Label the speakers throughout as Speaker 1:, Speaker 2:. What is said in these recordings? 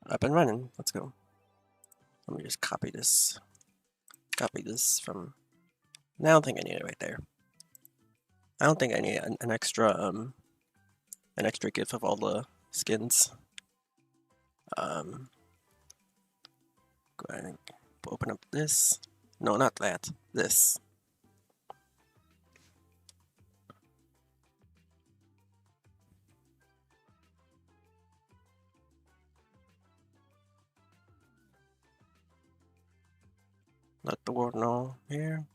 Speaker 1: Up and running. Let's go. Let me just copy this. Copy this from. I don't think I need it right there. I don't think I need an extra GIF of all the skins. Go ahead and open up this. No, not that. This. Let the world know here.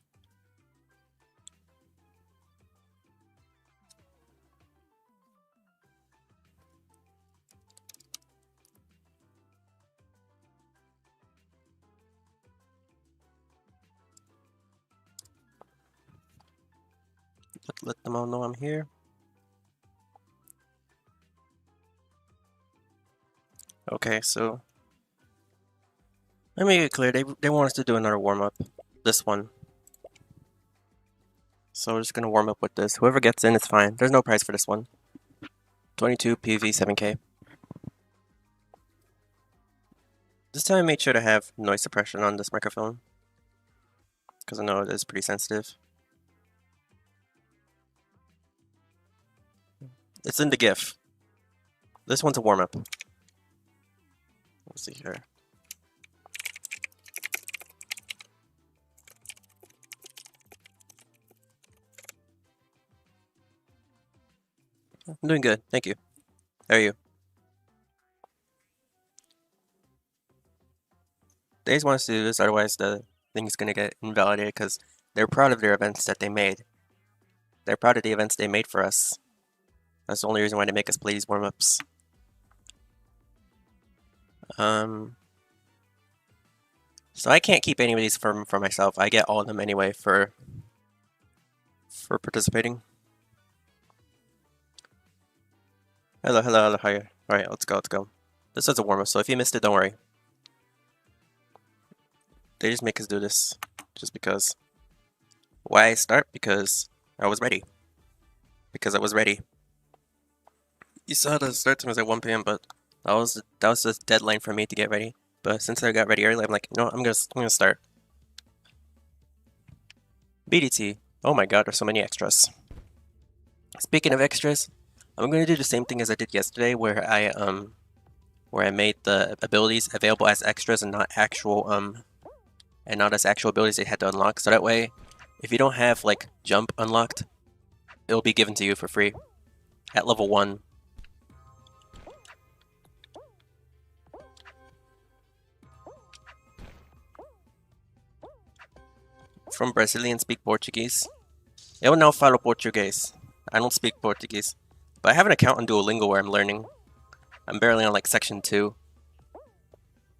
Speaker 1: Let them all know I'm here. Okay, so let me make it clear. They want us to do another warm-up. This one. So we're just gonna warm up with this. Whoever gets in, it's fine. There's no prize for this one. 22 PV 7K. This time I made sure to have noise suppression on this microphone, because I know it is pretty sensitive. It's in the GIF. This one's a warm-up. Let's see here. I'm doing good, thank you. How are you? They just want us to do this, otherwise the thing's gonna get invalidated, because they're proud of their events that they made. They're proud of the events they made for us. That's the only reason why they make us play these warm-ups. So I can't keep any of these for myself. I get all of them anyway for participating. Hello, hi. Alright, let's go. This is a warm-up, so if you missed it, don't worry. They just make us do this, just because. Why I start? Because I was ready. Because I was ready. You saw the start time was at 1 PM, but that was the deadline for me to get ready. But since I got ready early, I'm like, no, I'm gonna start. BDT. Oh my god, there's so many extras. Speaking of extras, I'm gonna do the same thing as I did yesterday, where I made the abilities available as extras and not as actual abilities they had to unlock. So that way, if you don't have like jump unlocked, it'll be given to you for free at level 1. From Brazilian speak Portuguese. Eu não falo português. I don't speak Portuguese. But I have an account on Duolingo where I'm learning. I'm barely on like section 2.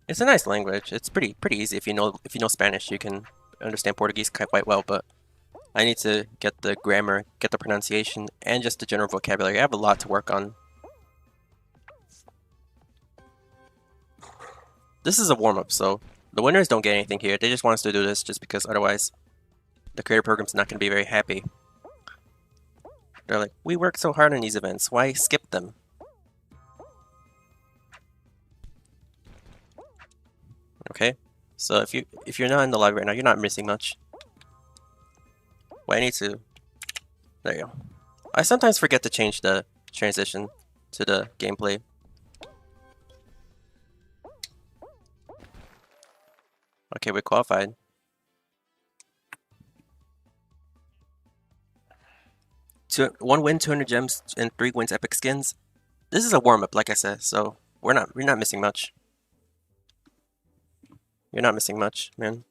Speaker 1: It's a nice language. It's pretty easy if you know Spanish. You can understand Portuguese quite well, but I need to get the grammar, get the pronunciation, and just the general vocabulary. I have a lot to work on. This is a warm-up, so the winners don't get anything here. They just want us to do this just because otherwise the creator program's not going to be very happy. They're like, we work so hard on these events, why skip them? Okay, so if you're not in the live right now, you're not missing much. Well, I need to. There you go. I sometimes forget to change the transition to the gameplay. Okay, we qualified. One win, 200 gems, and 3 wins epic skins. This is a warm-up, like I said, so we're not missing much. You're not missing much, man.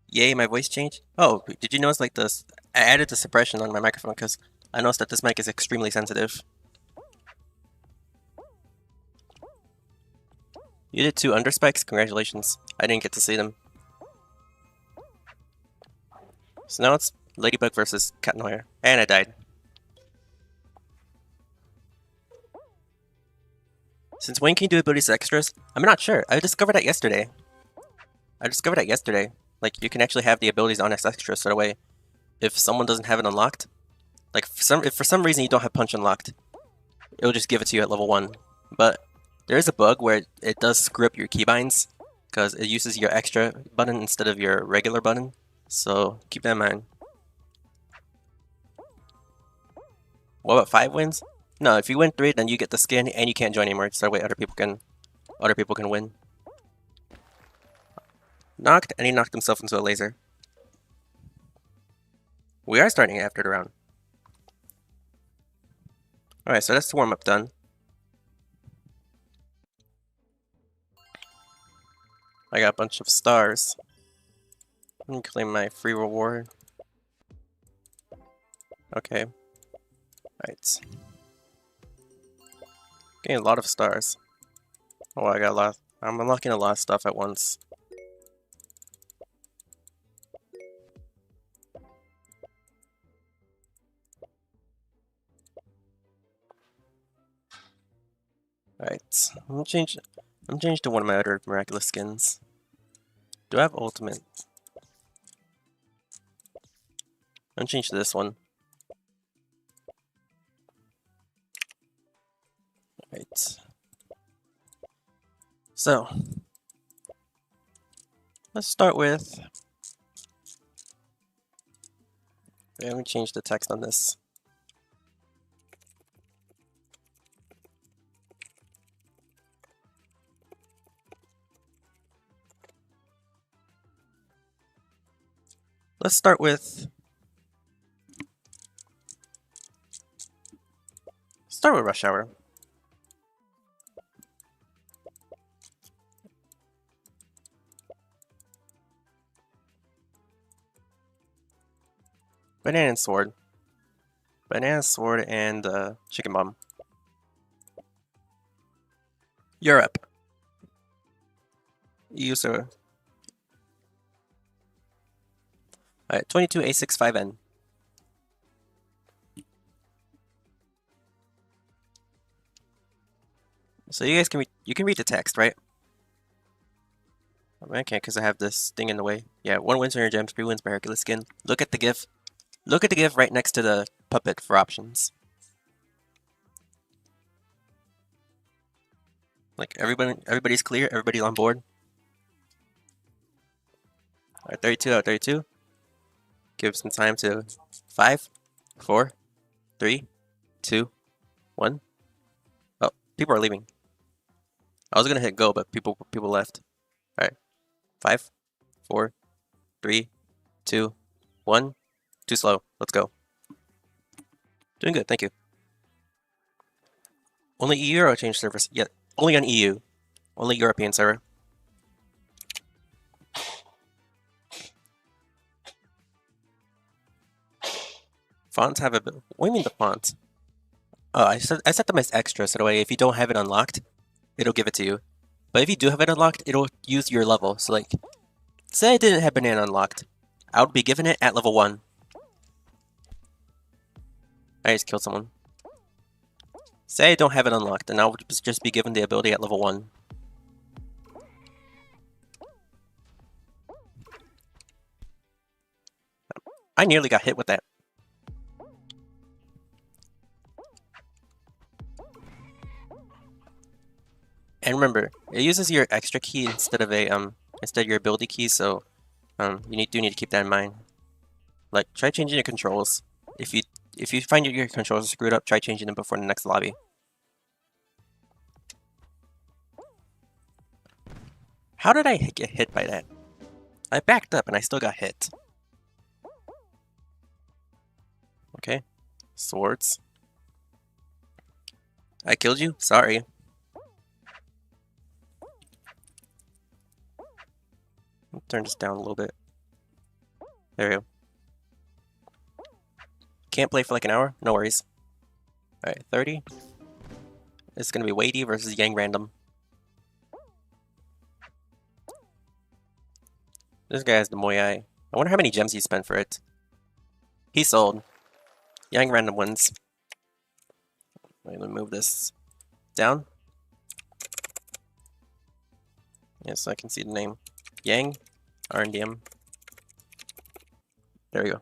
Speaker 1: Yay, my voice changed. Oh, did you notice like this? I added the suppression on my microphone because I noticed that this mic is extremely sensitive. You did 2 underspikes? Congratulations. I didn't get to see them. So now it's Ladybug versus Cat Noir. And I died. Since when can you do abilities extras? I'm not sure. I discovered that yesterday. Like, you can actually have the abilities on as extras, so that way, if someone doesn't have it unlocked, like, if for some reason you don't have Punch unlocked, it'll just give it to you at level 1. But there is a bug where it does screw up your keybinds because it uses your extra button instead of your regular button. So keep that in mind. What about 5 wins? No, if you win 3, then you get the skin and you can't join anymore. So that way other people can win. Knocked, and he knocked himself into a laser. We are starting after the round. Alright, so that's the warm-up done. I got a bunch of stars. Let me claim my free reward. Okay. Alright. Getting a lot of stars. Oh, I got a lot. I'm unlocking a lot of stuff at once. Alright. I'm change to one of my other miraculous skins. Do I have ultimate? I'm change to this one. Right. So let's start with. Let me change the text on this. Let's start with. Start with Rush Hour. Banana and sword. Banana, sword, and chicken bomb. Europe. User. Alright, 22A65N. So you guys can read the text, right? I can't because I have this thing in the way. Yeah, 1 wins on your gems, 3 wins Miraculous skin. Look at the GIF. Look at the GIF right next to the puppet for options. Like everybody's clear, everybody's on board. Alright, 32 out of 32. Give some time to 5, 4, 3, 2, 1. Oh, people are leaving. I was gonna hit go, but people left. Alright. 5, 4, 3, 2, 1. Too slow. Let's go. Doing good, thank you. Only EU or change servers? Yeah, only on EU. Only European server. Fonts have a bit. What do you mean the fonts? Oh, I set them as extra, so that way if you don't have it unlocked, it'll give it to you. But if you do have it unlocked, it'll use your level. So like, say I didn't have banana unlocked, I would be given it at level 1. I just killed someone. Say I don't have it unlocked, and I would just be given the ability at level 1. I nearly got hit with that. And remember, it uses your extra key instead of your ability key, so you do need to keep that in mind. Like, try changing your controls. If you find your controls are screwed up, try changing them before the next lobby. How did I get hit by that? I backed up and I still got hit. Okay. Swords. I killed you? Sorry. I'll turn this down a little bit. There we go. Can't play for like an hour? No worries. Alright, 30. It's gonna be Weighty versus Yang Random. This guy has the Moyai. I wonder how many gems he spent for it. He sold. Yang Random wins. Let me move this down. Yeah, so I can see the name. Yang, RNDM. There we go.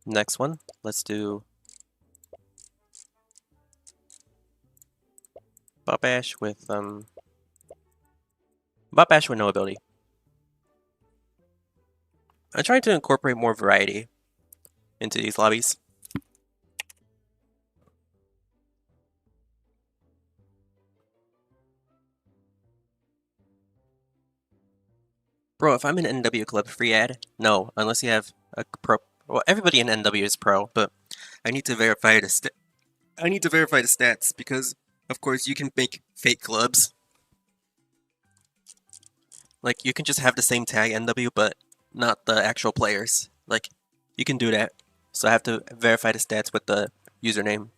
Speaker 1: Next one, let's do Bob Ash with Bob Ash with no ability. I'm trying to incorporate more variety into these lobbies. Bro, if I'm in NW Club, free ad? No, unless you have a pro. Well, everybody in NW is pro, but I need to verify the stats because, of course, you can make fake clubs. Like, you can just have the same tag NW, but not the actual players. Like, you can do that. So I have to verify the stats with the username.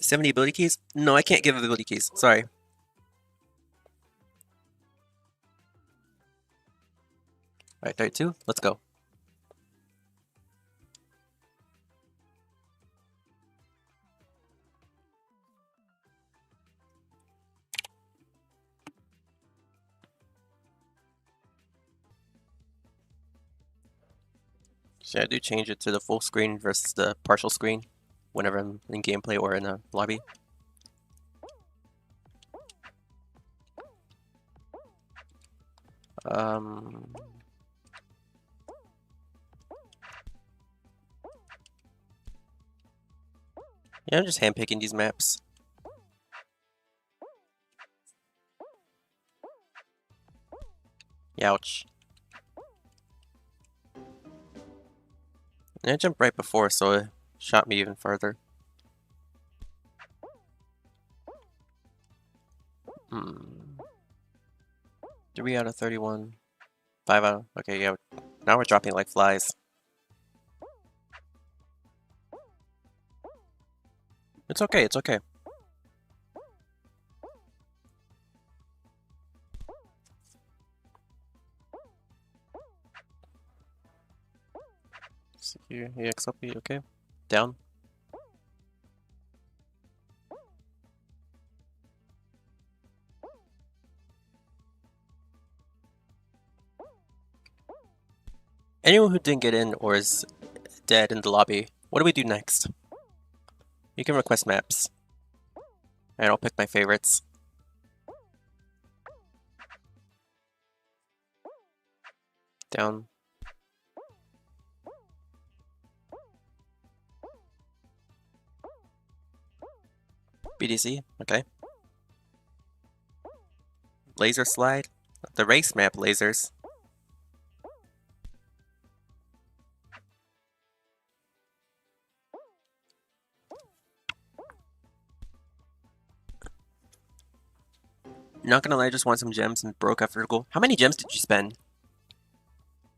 Speaker 1: $70 ability keys? No, I can't give ability keys. Sorry. Alright, 32. Let's go. Should I do change it to the full screen versus the partial screen whenever I'm in gameplay or in a lobby? Yeah, I'm just handpicking these maps. Youch. And I jumped right before, so it shot me even further. 3 out of 31. 5 out of... Okay, yeah. Now we're dropping like flies. It's okay, it's okay. See here, EXLP, okay. Down. Anyone who didn't get in or is dead in the lobby, what do we do next? You can request maps. And I'll pick my favorites. Down. BDC, okay. Laser slide. The race map lasers. Not gonna lie, I just want some gems and broke after goal. How many gems did you spend?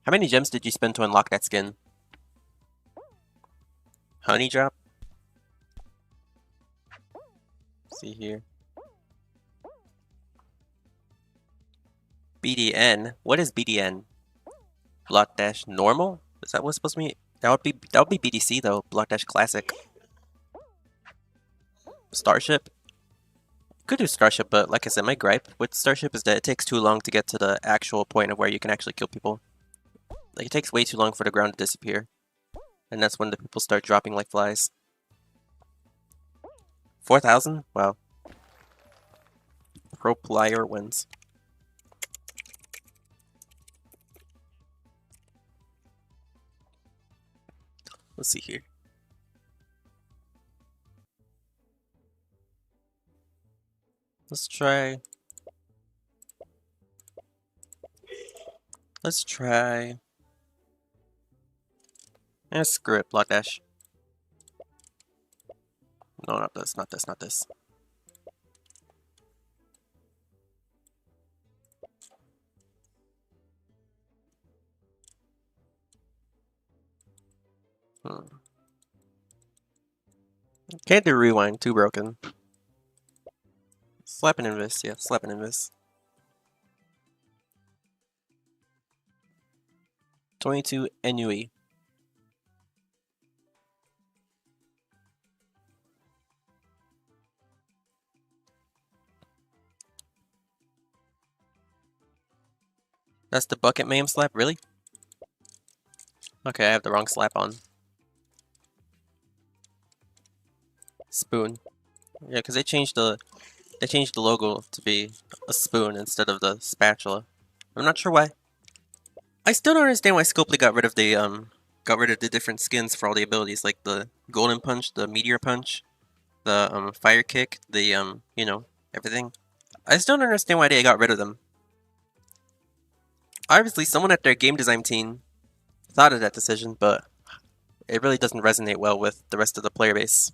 Speaker 1: How many gems did you spend to unlock that skin? Honey drop? See here. BDN? What is BDN? Block Dash normal? Is that what's supposed to be? That would be BDC though. Block Dash classic. Starship? Could do Starship, but like I said, my gripe with Starship is that it takes too long to get to the actual point of where you can actually kill people. Like, it takes way too long for the ground to disappear. And that's when the people start dropping like flies. 4,000? Wow. Pro player wins. Let's see here. Let's try... screw it, Block Dash. No, not this, not this, not this. Can't do rewind, too broken. Slap and invis, yeah, slap and invis. 22 Ennui. That's the bucket ma'am slap, really? Okay, I have the wrong slap on. Spoon. Yeah, because they changed the logo to be a spoon instead of the spatula. I'm not sure why. I still don't understand why Scopely got rid of the different skins for all the abilities, like the Golden Punch, the Meteor Punch, the Fire Kick, the everything. I still don't understand why they got rid of them. Obviously, someone at their game design team thought of that decision, but it really doesn't resonate well with the rest of the player base.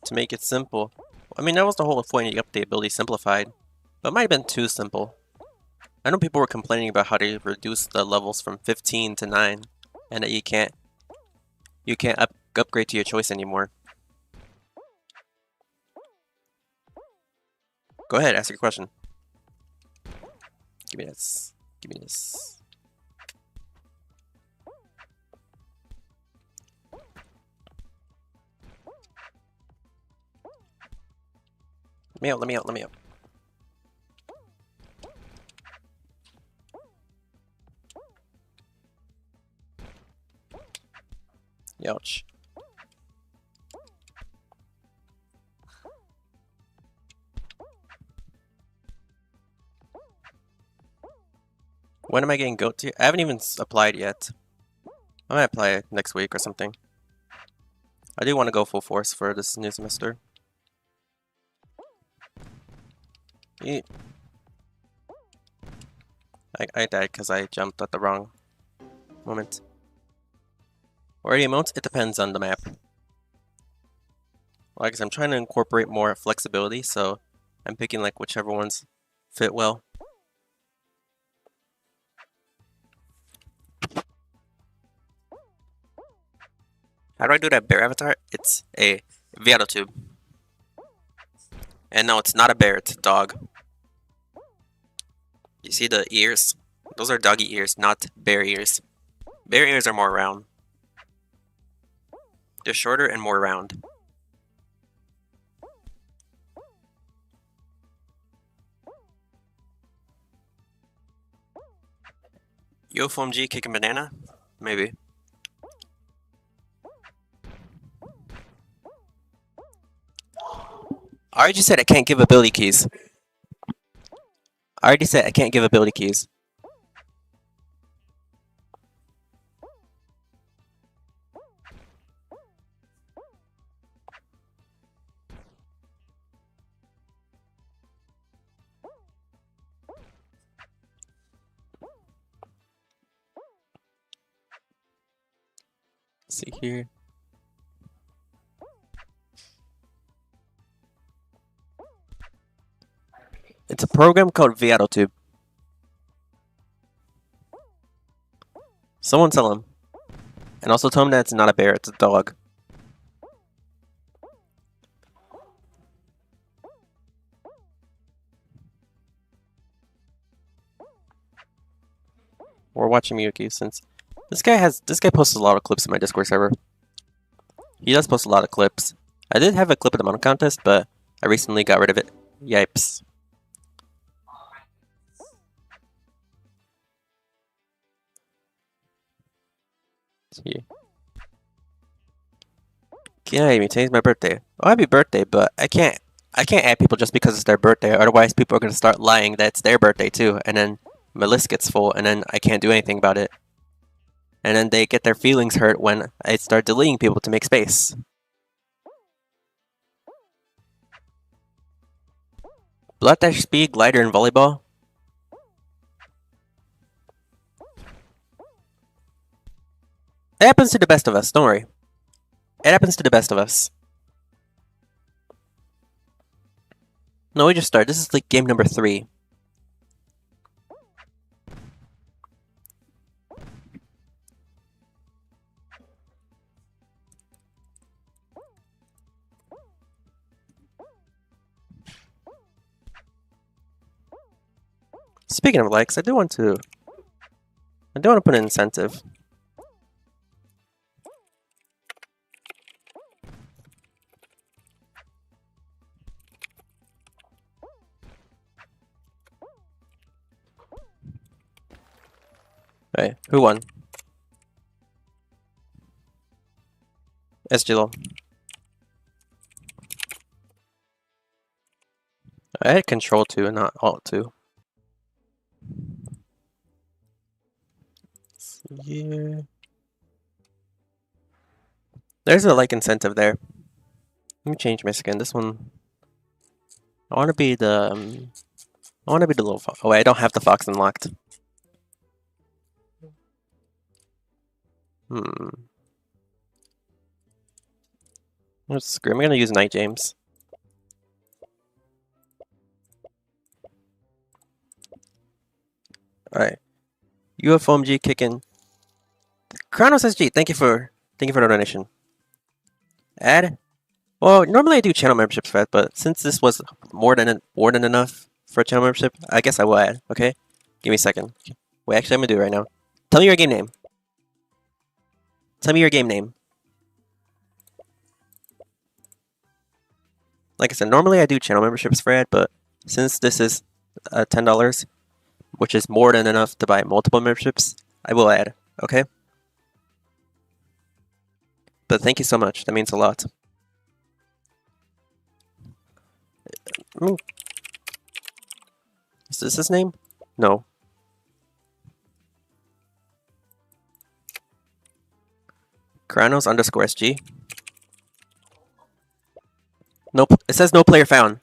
Speaker 1: To make it simple. I mean, that was the whole point of the update, ability simplified, but it might have been too simple. I know people were complaining about how they reduced the levels from 15 to 9, and that you can't upgrade to your choice anymore. Go ahead, ask your question. Give me this. Give me this. Let me out, let me out, let me out. Youch. When am I getting goat tier? I haven't even applied yet. I might apply it next week or something. I do want to go full force for this new semester. I died because I jumped at the wrong moment. Or any emotes? It depends on the map. Like I said, I'm trying to incorporate more flexibility, so I'm picking like whichever ones fit well. How do I do that bear avatar? It's a Viato tube. And no, it's not a bear, it's a dog. You see the ears? Those are doggy ears, not bear ears. Bear ears are more round. They're shorter and more round. Yo, Foam G kicking banana? Maybe. I already said I can't give ability keys. I already said I can't give ability keys. Let's see here. It's a program called ViatoTube. Someone tell him. And also tell him that it's not a bear, it's a dog. We're watching Miyuki since this guy posts a lot of clips in my Discord server. He does post a lot of clips. I did have a clip of the Mono contest, but I recently got rid of it. Yipes. Yeah. Yeah, today's my birthday. Oh, happy birthday, but I can't add people just because it's their birthday, otherwise people are gonna start lying that it's their birthday too, and then my list gets full, and then I can't do anything about it. And then they get their feelings hurt when I start deleting people to make space. Blood dash speed, glider, and volleyball. It happens to the best of us, don't worry. It happens to the best of us. No, we just started. This is like game number 3. Speaking of likes, I do want to I do want to put an incentive. Alright, who won? SGLO. I had control 2 and not alt 2. Yeah. There's a like incentive there. Let me change my skin. This one. I want to be the. I want to be the little fox. Oh wait, I don't have the fox unlocked. Screw. I'm gonna use Night James. All right. UFOMG kicking. Kronos SG. Thank you for the donation. Add. Well, normally I do channel memberships for that, but since this was more than enough for a channel membership, I guess I will add. Okay. Give me a second. Wait, actually, I'm gonna do it right now. Tell me your game name. Tell me your game name. Like I said, normally I do channel memberships for ad, but since this is $10, which is more than enough to buy multiple memberships, I will add, okay? But thank you so much. That means a lot. Is this his name? No. Kronos _ SG. Nope. It says no player found.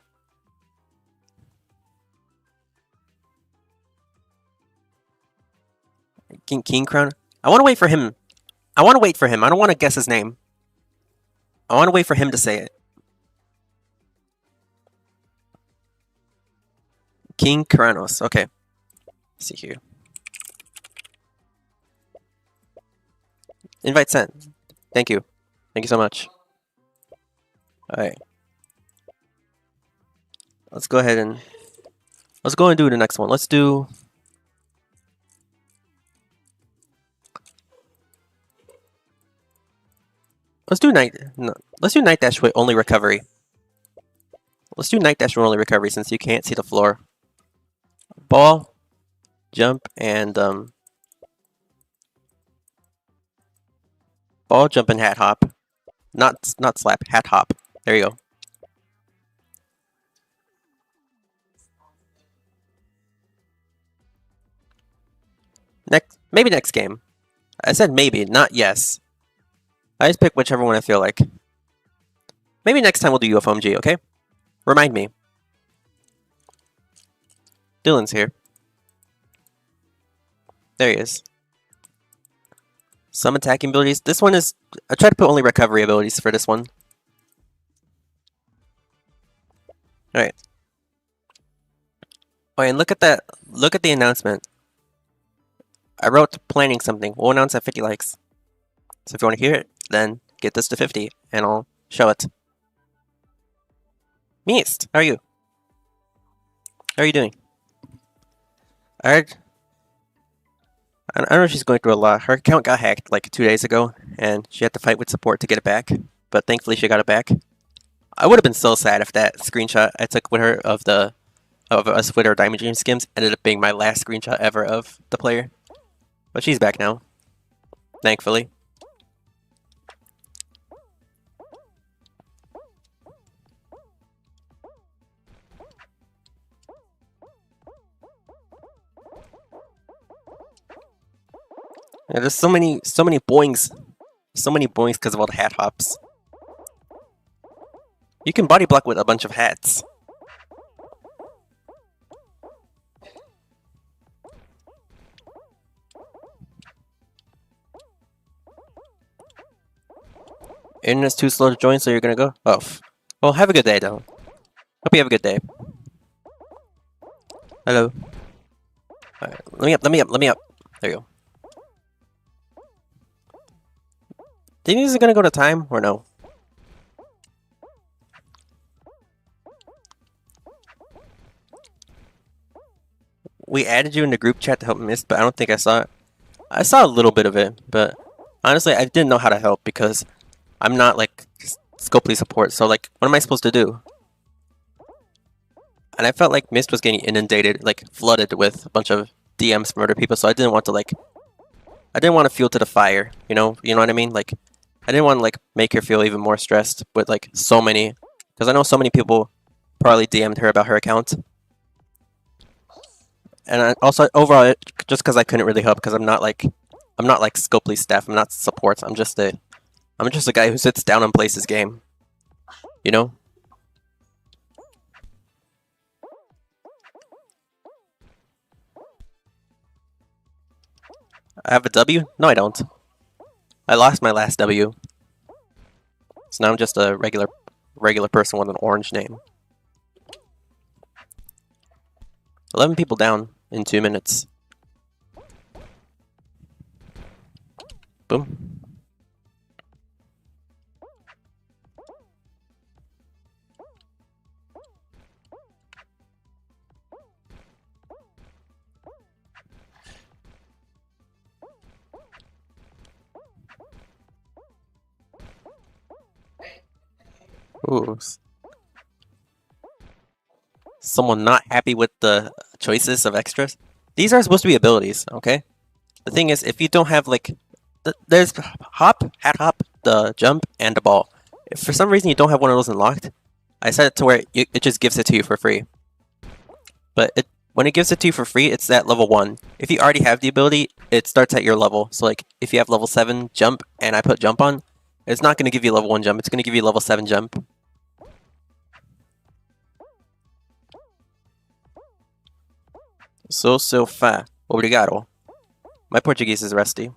Speaker 1: King Crown. I want to wait for him. I want to wait for him. I don't want to guess his name. I want to wait for him to say it. King Kronos. Okay. Let's see here. Invite sent. Thank you. Thank you so much. Alright. Let's go ahead and do the next one. Let's do Night Dash with only recovery. Let's do Night Dash with only recovery since you can't see the floor. Ball, jump, and ball, jump, and hat hop. Not slap, hat hop. There you go. Maybe next game. I said maybe, not yes. I just pick whichever one I feel like. Maybe next time we'll do UFOMG, okay? Remind me. Dylan's here. There he is. Some attacking abilities. This one is... I try to put only recovery abilities for this one. Alright. Oh, and look at that. Look at the announcement. I wrote planning something. We'll announce at 50 likes. So if you want to hear it, then get this to 50 and I'll show it. Meest, how are you? How are you doing? I don't know if she's going through a lot. Her account got hacked like 2 days ago and she had to fight with support to get it back. But thankfully she got it back. I would have been so sad if that screenshot I took with her of us with our Diamond Dream skims ended up being my last screenshot ever of the player. But she's back now. Thankfully. Yeah, there's so many boings. So many boings because of all the hat hops. You can body block with a bunch of hats. Internet's too slow to join, so you're gonna go? Oh. Well, have a good day, though. Hope you have a good day. Hello. Alright, let me up. There you go. Do you think this is gonna go to time, or no? We added you in the group chat to help Mist, but I don't think I saw it. I saw a little bit of it, but honestly, I didn't know how to help because I'm not like Scopely support. So like, what am I supposed to do? And I felt like Mist was getting inundated, like flooded with a bunch of DMs from other people. So I didn't want to I didn't want to fuel to the fire. You know what I mean? Like, I didn't want to like make her feel even more stressed with like so many, because I know so many people probably DM'd her about her account. And also overall, just because I couldn't really help, because I'm not like Scopely staff. I'm not support. I'm just a guy who sits down and plays his game. You know? I have a W? No, I don't. I lost my last W. So now I'm just a regular person with an orange name. 11 people down in 2 minutes. Boom. Ooh. Someone not happy with the choices of extras? These are supposed to be abilities, okay? The thing is, if you don't have like... There's hop, hat hop, the jump, and the ball. If for some reason you don't have one of those unlocked, I set it to where it just gives it to you for free. But when it gives it to you for free, it's at level 1. If you already have the ability, it starts at your level. So like, if you have level 7 jump, and I put jump on, it's not going to give you level 1 jump, it's going to give you level 7 jump. So fa. Obrigado. My Portuguese is rusty.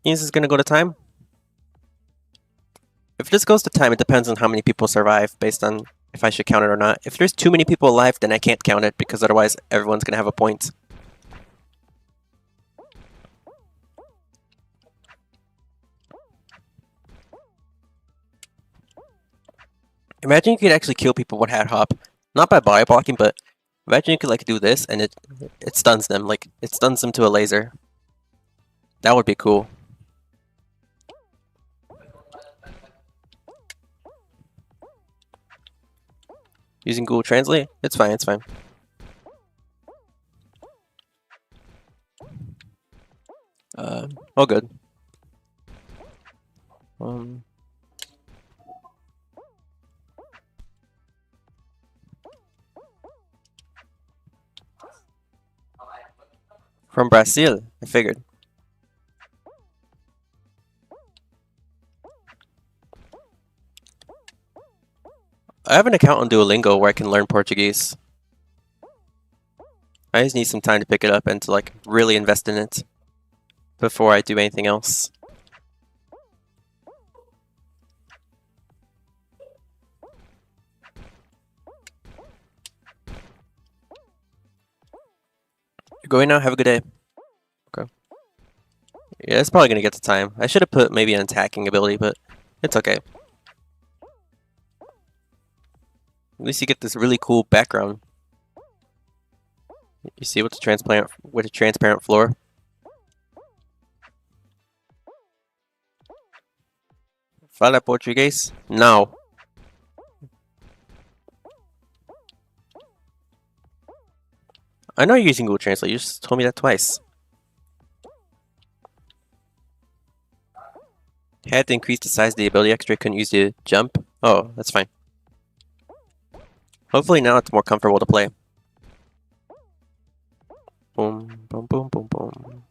Speaker 1: Is this gonna go to time? If this goes to time, it depends on how many people survive, based on if I should count it or not. If there's too many people alive, then I can't count it, because otherwise everyone's gonna have a point. Imagine you could actually kill people with hat hop. Not by body blocking, but imagine you could like do this and it stuns them. Like, it stuns them to a laser. That would be cool. Using Google Translate? It's fine, it's fine. All good. From Brazil, I figured. I have an account on Duolingo where I can learn Portuguese. I just need some time to pick it up and to like really invest in it before I do anything else. You're going now? Have a good day. Okay. Yeah, it's probably gonna get to time. I should have put maybe an attacking ability, but it's okay. At least you get this really cool background. You see with the transparent floor? Fala Português? Now. I know you're using Google Translate, you just told me that twice. Had to increase the size of the ability extra, couldn't use the jump. Oh, that's fine. Hopefully now it's more comfortable to play. Boom, boom, boom, boom, boom.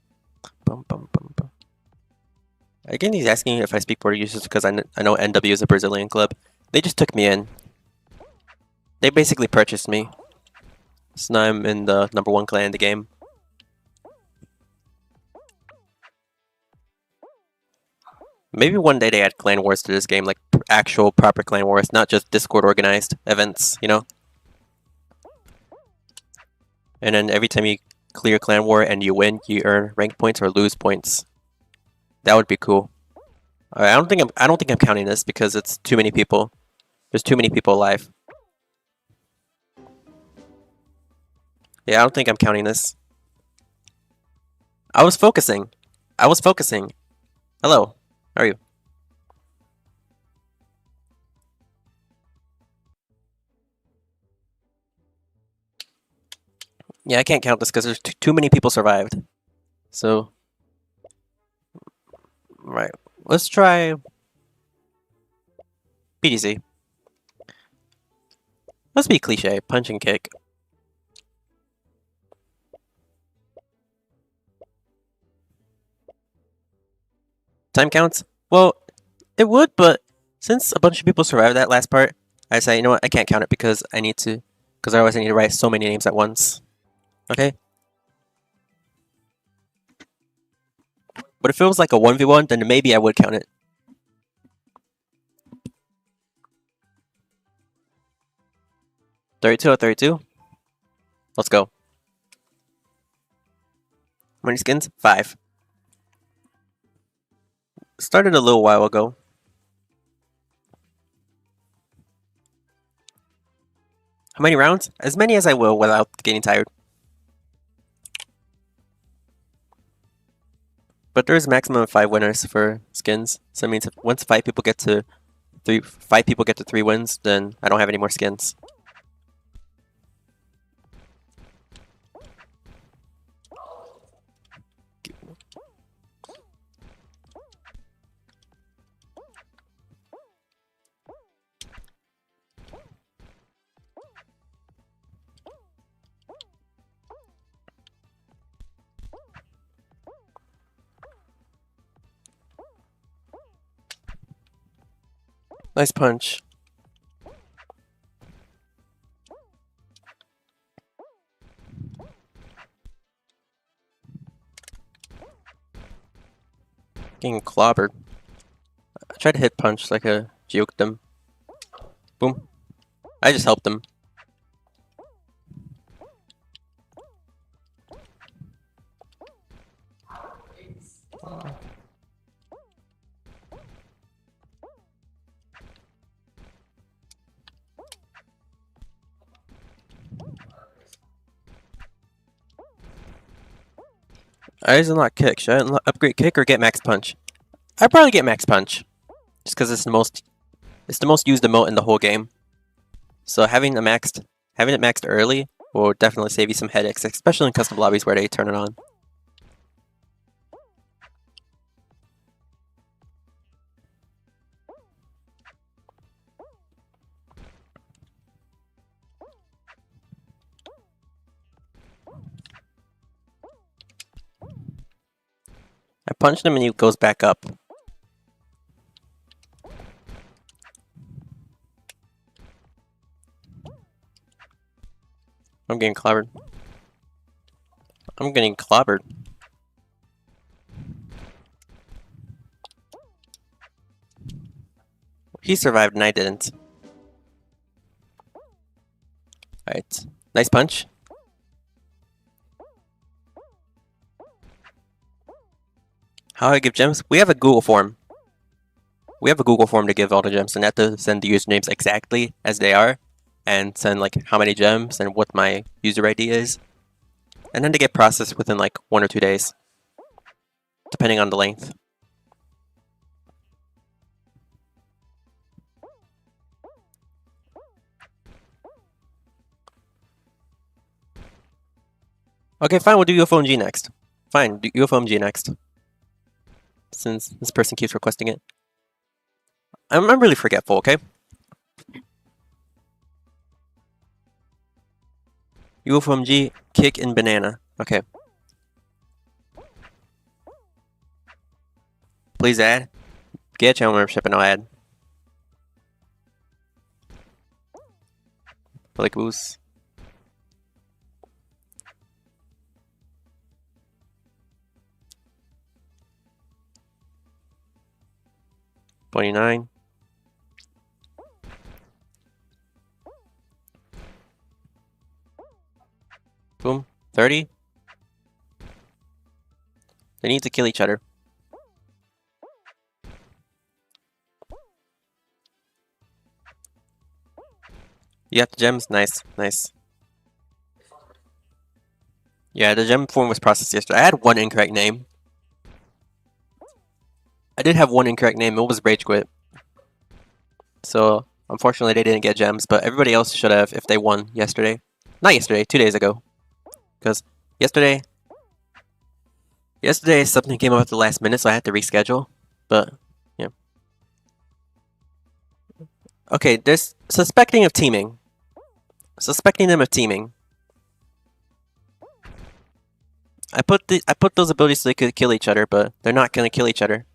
Speaker 1: Boom, boom, boom, boom. Again, he's asking if I speak Portuguese just because I know NW is a Brazilian club. They just took me in. They basically purchased me. So now I'm in the #1 clan in the game. Maybe one day they add clan wars to this game, like actual proper clan wars, not just Discord organized events, you know? And then every time you clear clan war and you win, you earn rank points or lose points. That would be cool. Alright, I don't think I'm counting this because it's too many people. There's too many people alive. Yeah, I don't think I'm counting this. I was focusing. I was focusing. Hello. How are you? Yeah, I can't count this because there's too many people survived. So, right. Let's try PDC. Let's be cliche. Punch and kick. Time counts? Well, it would, but since a bunch of people survived that last part, I say, you know what, I can't count it because I need to, because otherwise I need to write so many names at once. Okay? But if it was like a 1v1, then maybe I would count it. 32 out 32? Let's go. How many skins? 5. Started a little while ago. How many rounds? As many as I will without getting tired. But there's a maximum of 5 winners for skins. So it means if once 5 people get to 3 wins, then I don't have any more skins. Nice punch. Getting clobbered. I tried to hit punch like I juked them. Boom. I just helped them. I just unlock kick. Should I upgrade kick or get max punch? I'd probably get max punch. Just because it's the most used emote in the whole game. So having it maxed early will definitely save you some headaches, especially in custom lobbies where they turn it on. I punched him and he goes back up. I'm getting clobbered. I'm getting clobbered. He survived and I didn't. Alright. Nice punch. How do I give gems? We have a Google form. We have a Google form to give all the gems, and I have to send the usernames exactly as they are, and send like how many gems and what my user ID is. And then they get processed within like 1 or 2 days, depending on the length. Okay, fine, we'll do UFOMG next. Fine, do UFOMG next. Since this person keeps requesting it. I'm really forgetful, okay? UFOMG, kick, and banana. Okay. Please add. Get a channel membership and I'll add. Like boost. $29. Boom. 30. They need to kill each other. You got the gems? Nice, nice. Yeah, the gem form was processed yesterday. I had one incorrect name. I did have one incorrect name. It was Rage Quit. So, unfortunately, they didn't get gems, but everybody else should have if they won yesterday. Not yesterday, 2 days ago. Because yesterday something came up at the last minute, so I had to reschedule. But, yeah. Okay, there's suspecting of teaming. Suspecting them of teaming. I put those abilities so they could kill each other, but they're not gonna kill each other.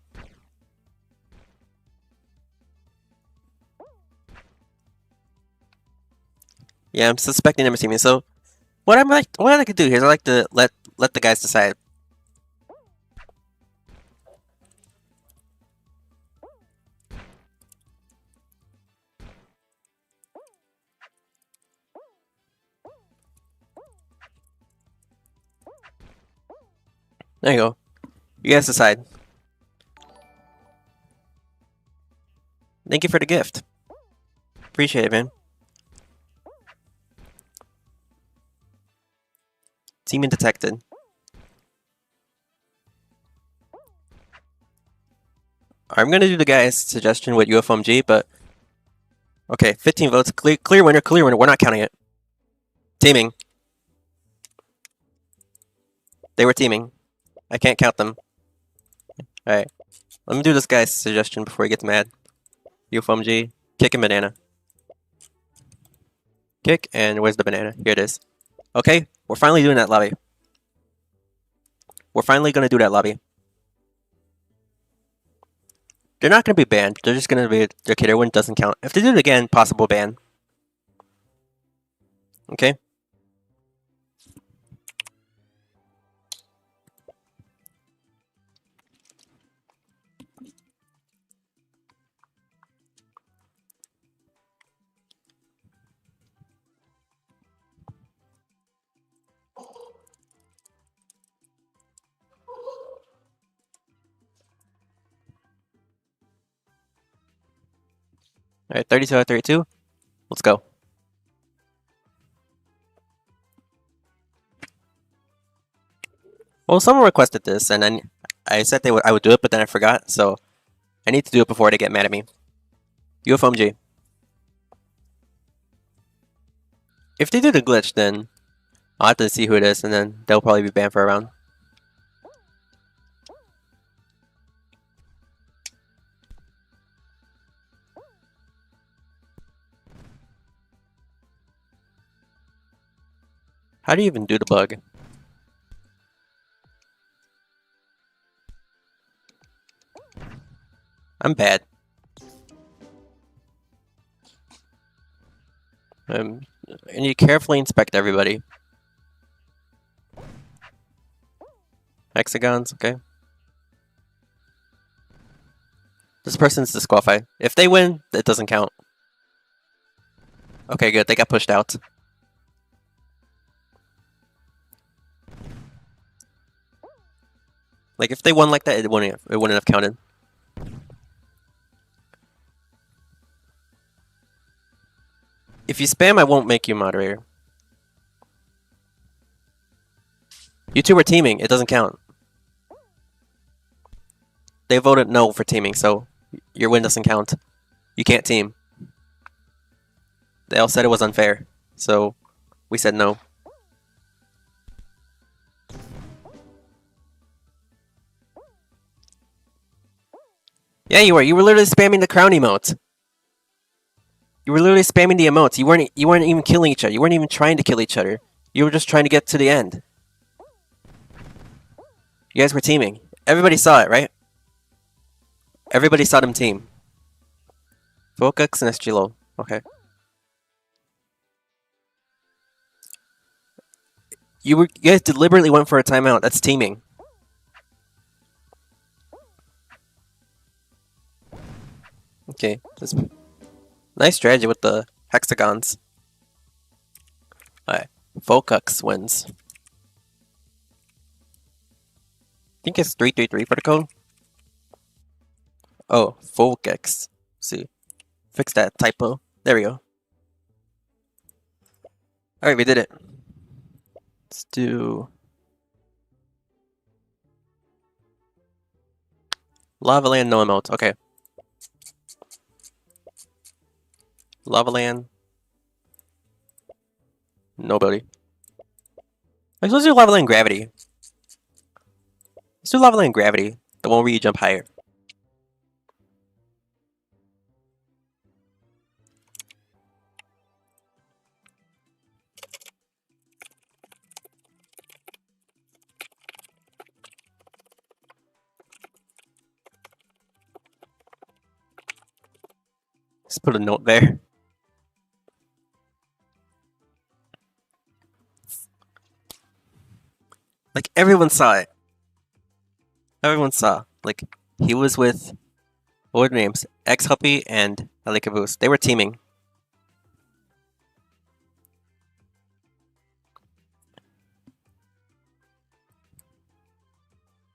Speaker 1: Yeah, I'm suspecting them of teaming. So what I like to do here is I like to let the guys decide. There you go. You guys decide. Thank you for the gift. Appreciate it, man. Teaming detected. I'm gonna do the guy's suggestion with UFMG, but okay, 15 votes. Clear winner, clear winner. We're not counting it. Teaming. They were teaming. I can't count them. Alright. Let me do this guy's suggestion before he gets mad. UFMG. Kick and banana. Kick, and where's the banana? Here it is. Okay, we're finally doing that lobby. We're finally gonna do that lobby. They're not gonna be banned. They're just gonna be okay. Their win doesn't count. If they do it again, possible ban. Okay. Alright, 32 out of 32. Let's go. Well, someone requested this, and then I said I would do it, but then I forgot, so I need to do it before they get mad at me. UFMG. If they do the glitch, then I'll have to see who it is, and then they'll probably be banned for a round. How do you even do the bug? I'm bad. And you carefully inspect everybody. Hexagons, okay. This person's disqualified. If they win, it doesn't count. Okay, good. They got pushed out. Like, if they won like that, it wouldn't have counted. If you spam, I won't make you moderator. You two were teaming. It doesn't count. They voted no for teaming, so your win doesn't count. You can't team. They all said it was unfair, so we said no. Yeah, you were. You were literally spamming the crown emote. You were literally spamming the emotes. You weren't even killing each other. You weren't even trying to kill each other. You were just trying to get to the end. You guys were teaming. Everybody saw it, right? Everybody saw them team. Focus and SGLO. Okay. You guys deliberately went for a timeout. That's teaming. Okay. Nice strategy with the hexagons. Alright. Focus wins. I think it's 333 for the code. Oh, Focus. See. Fix that typo. There we go. Alright, we did it. Let's do Lava Land, no emotes. Okay. Lava Land. Nobody. Let's do Lava Land Gravity. Let's do Lava Land Gravity. The one where you jump higher. Just put a note there. Like, everyone saw it. Everyone saw. Like, he was with, what were their names? X-Huppy and Alikaboos. They were teaming.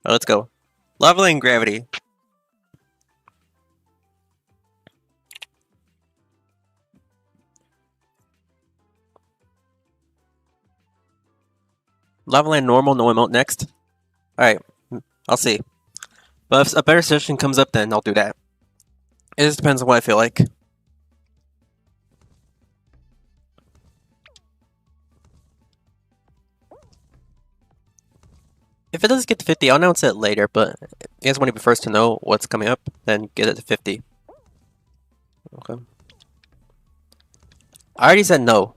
Speaker 1: Oh, let's go. Lava Land Gravity. Lava Land Normal, no emote next. Alright, I'll see. But if a better session comes up, then I'll do that. It just depends on what I feel like. If it doesn't get to 50, I'll announce it later, but if you guys want to be first to know what's coming up, then get it to 50. Okay. I already said no.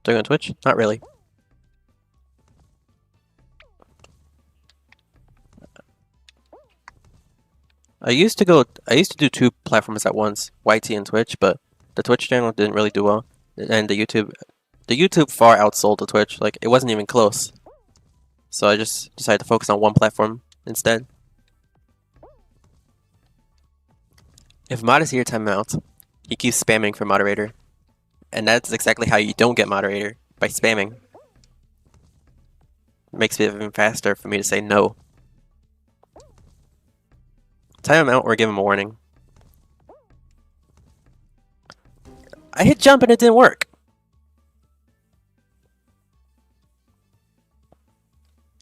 Speaker 1: Doing on Twitch? Not really. I used to do 2 platforms at once, YT and Twitch, but the Twitch channel didn't really do well. And the YouTube far outsold the Twitch, like it wasn't even close. So I just decided to focus on one platform instead. If Mod is here, time out. He keeps spamming for moderator. And that's exactly how you don't get moderator, by spamming. It makes it even faster for me to say no. Time him out or give him a warning. I hit jump and it didn't work.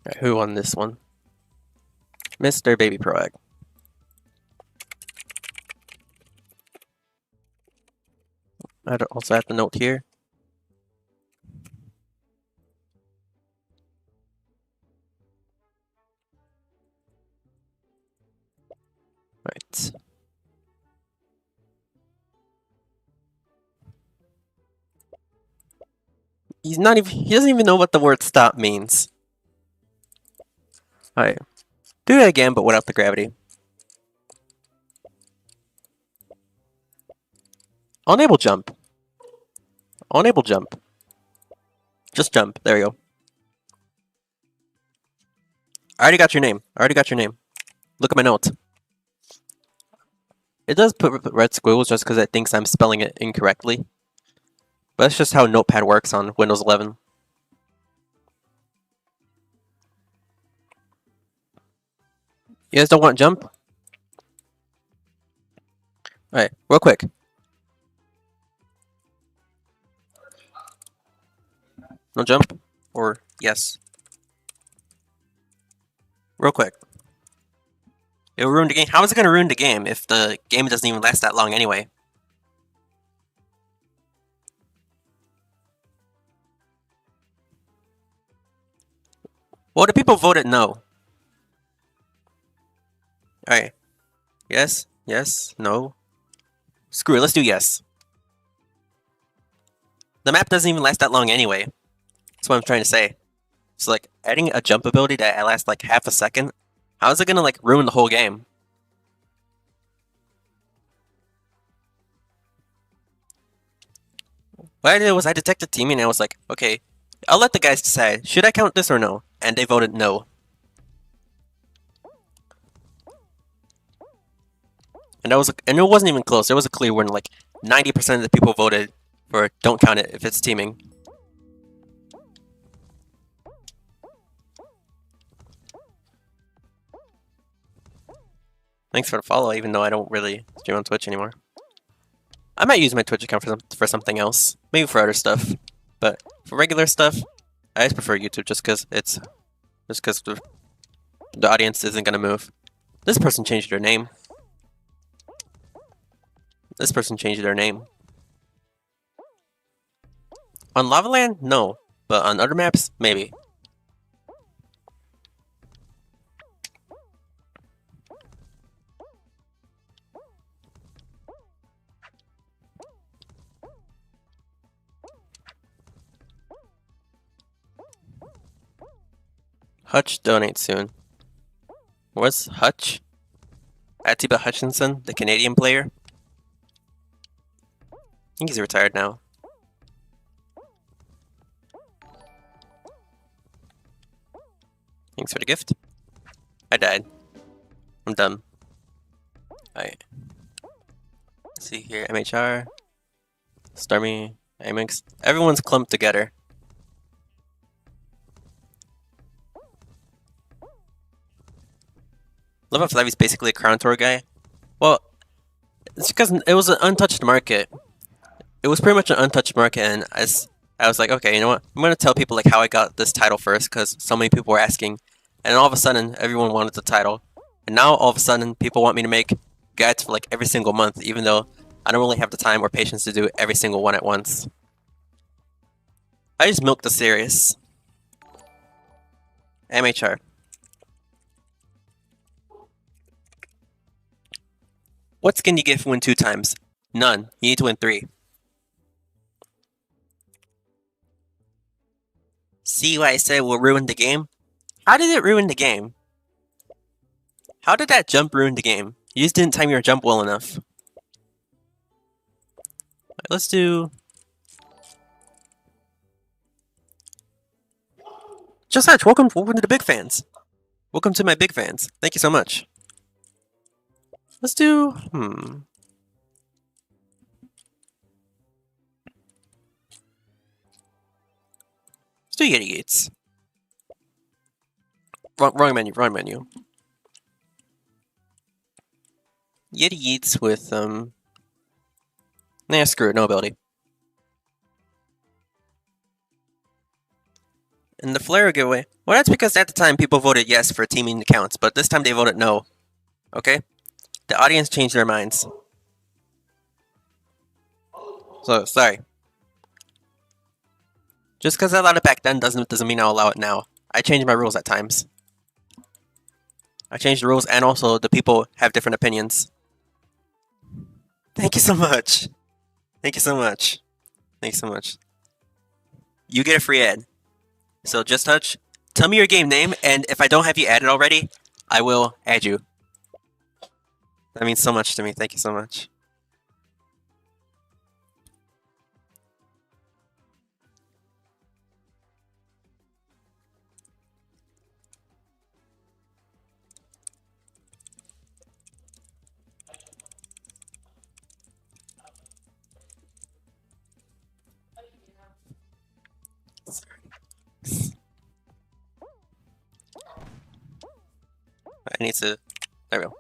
Speaker 1: Alright, who won this one? Mr. Baby Pro Egg. I also have the note here. Right. He doesn't even know what the word stop means. Alright. Do it again, but without the gravity. I'll enable jump. I'll enable jump. Just jump. There we go. I already got your name. Look at my notes. It does put red squiggles just because it thinks I'm spelling it incorrectly. But that's just how Notepad works on Windows 11. You guys don't want jump? Alright, real quick. No jump? Or yes? Real quick. It will ruin the game. How is it going to ruin the game if the game doesn't even last that long anyway? Well, the people voted no. Alright. Yes? Yes? No? Screw it, let's do yes. The map doesn't even last that long anyway. That's what I'm trying to say. So, like, adding a jump ability that lasts like half a second, how is it gonna, like, ruin the whole game? What I did was I detected teaming and I was like, okay, I'll let the guys decide. Should I count this or no? And they voted no. And it wasn't even close. There was a clear win. Like 90% of the people voted for don't count it if it's teaming. Thanks for the follow, even though I don't really stream on Twitch anymore. I might use my Twitch account for something else. Maybe for other stuff. But for regular stuff, I just prefer YouTube just because the audience isn't gonna move. This person changed their name. This person changed their name. On Lavaland? No. But on other maps? Maybe. Hutch donate soon. What's Hutch? Atiba Hutchinson, the Canadian player? I think he's retired now. Thanks for the gift. I died. I'm done. Alright. Let's see here. MHR. Stormy. Amix. Everyone's clumped together. Love how Flavy's basically a Crown Tour guy. Well, it's because it was an untouched market. It was pretty much an untouched market, and I was like, okay, you know what? I'm gonna tell people like how I got this title first, because so many people were asking, and then all of a sudden, everyone wanted the title, and now all of a sudden, people want me to make guides for like every single month, even though I don't really have the time or patience to do every single one at once. I just milked the series. MHR. What skin do you get if you win 2 times? None. You need to win 3. See what I said will ruin the game? How did it ruin the game? How did that jump ruin the game? You just didn't time your jump well enough. Right, let's do... Just Hatch, welcome to the big fans. Welcome to my big fans. Thank you so much. Let's do... Let's do Yeti Gates. Wrong menu, wrong menu. Yeti Yeats with, nah, screw it, no ability. And the Flare giveaway. Well, that's because at the time people voted yes for teaming accounts, but this time they voted no. Okay? The audience changed their minds. So, sorry. Just because I allowed it back then doesn't mean I'll allow it now. I change my rules at times. I change the rules, and also the people have different opinions. Thank you so much. Thank you so much. Thank you so much. You get a free ad. So just touch. Tell me your game name, and if I don't have you added already, I will add you. That means so much to me. Thank you so much. I need to... There we go.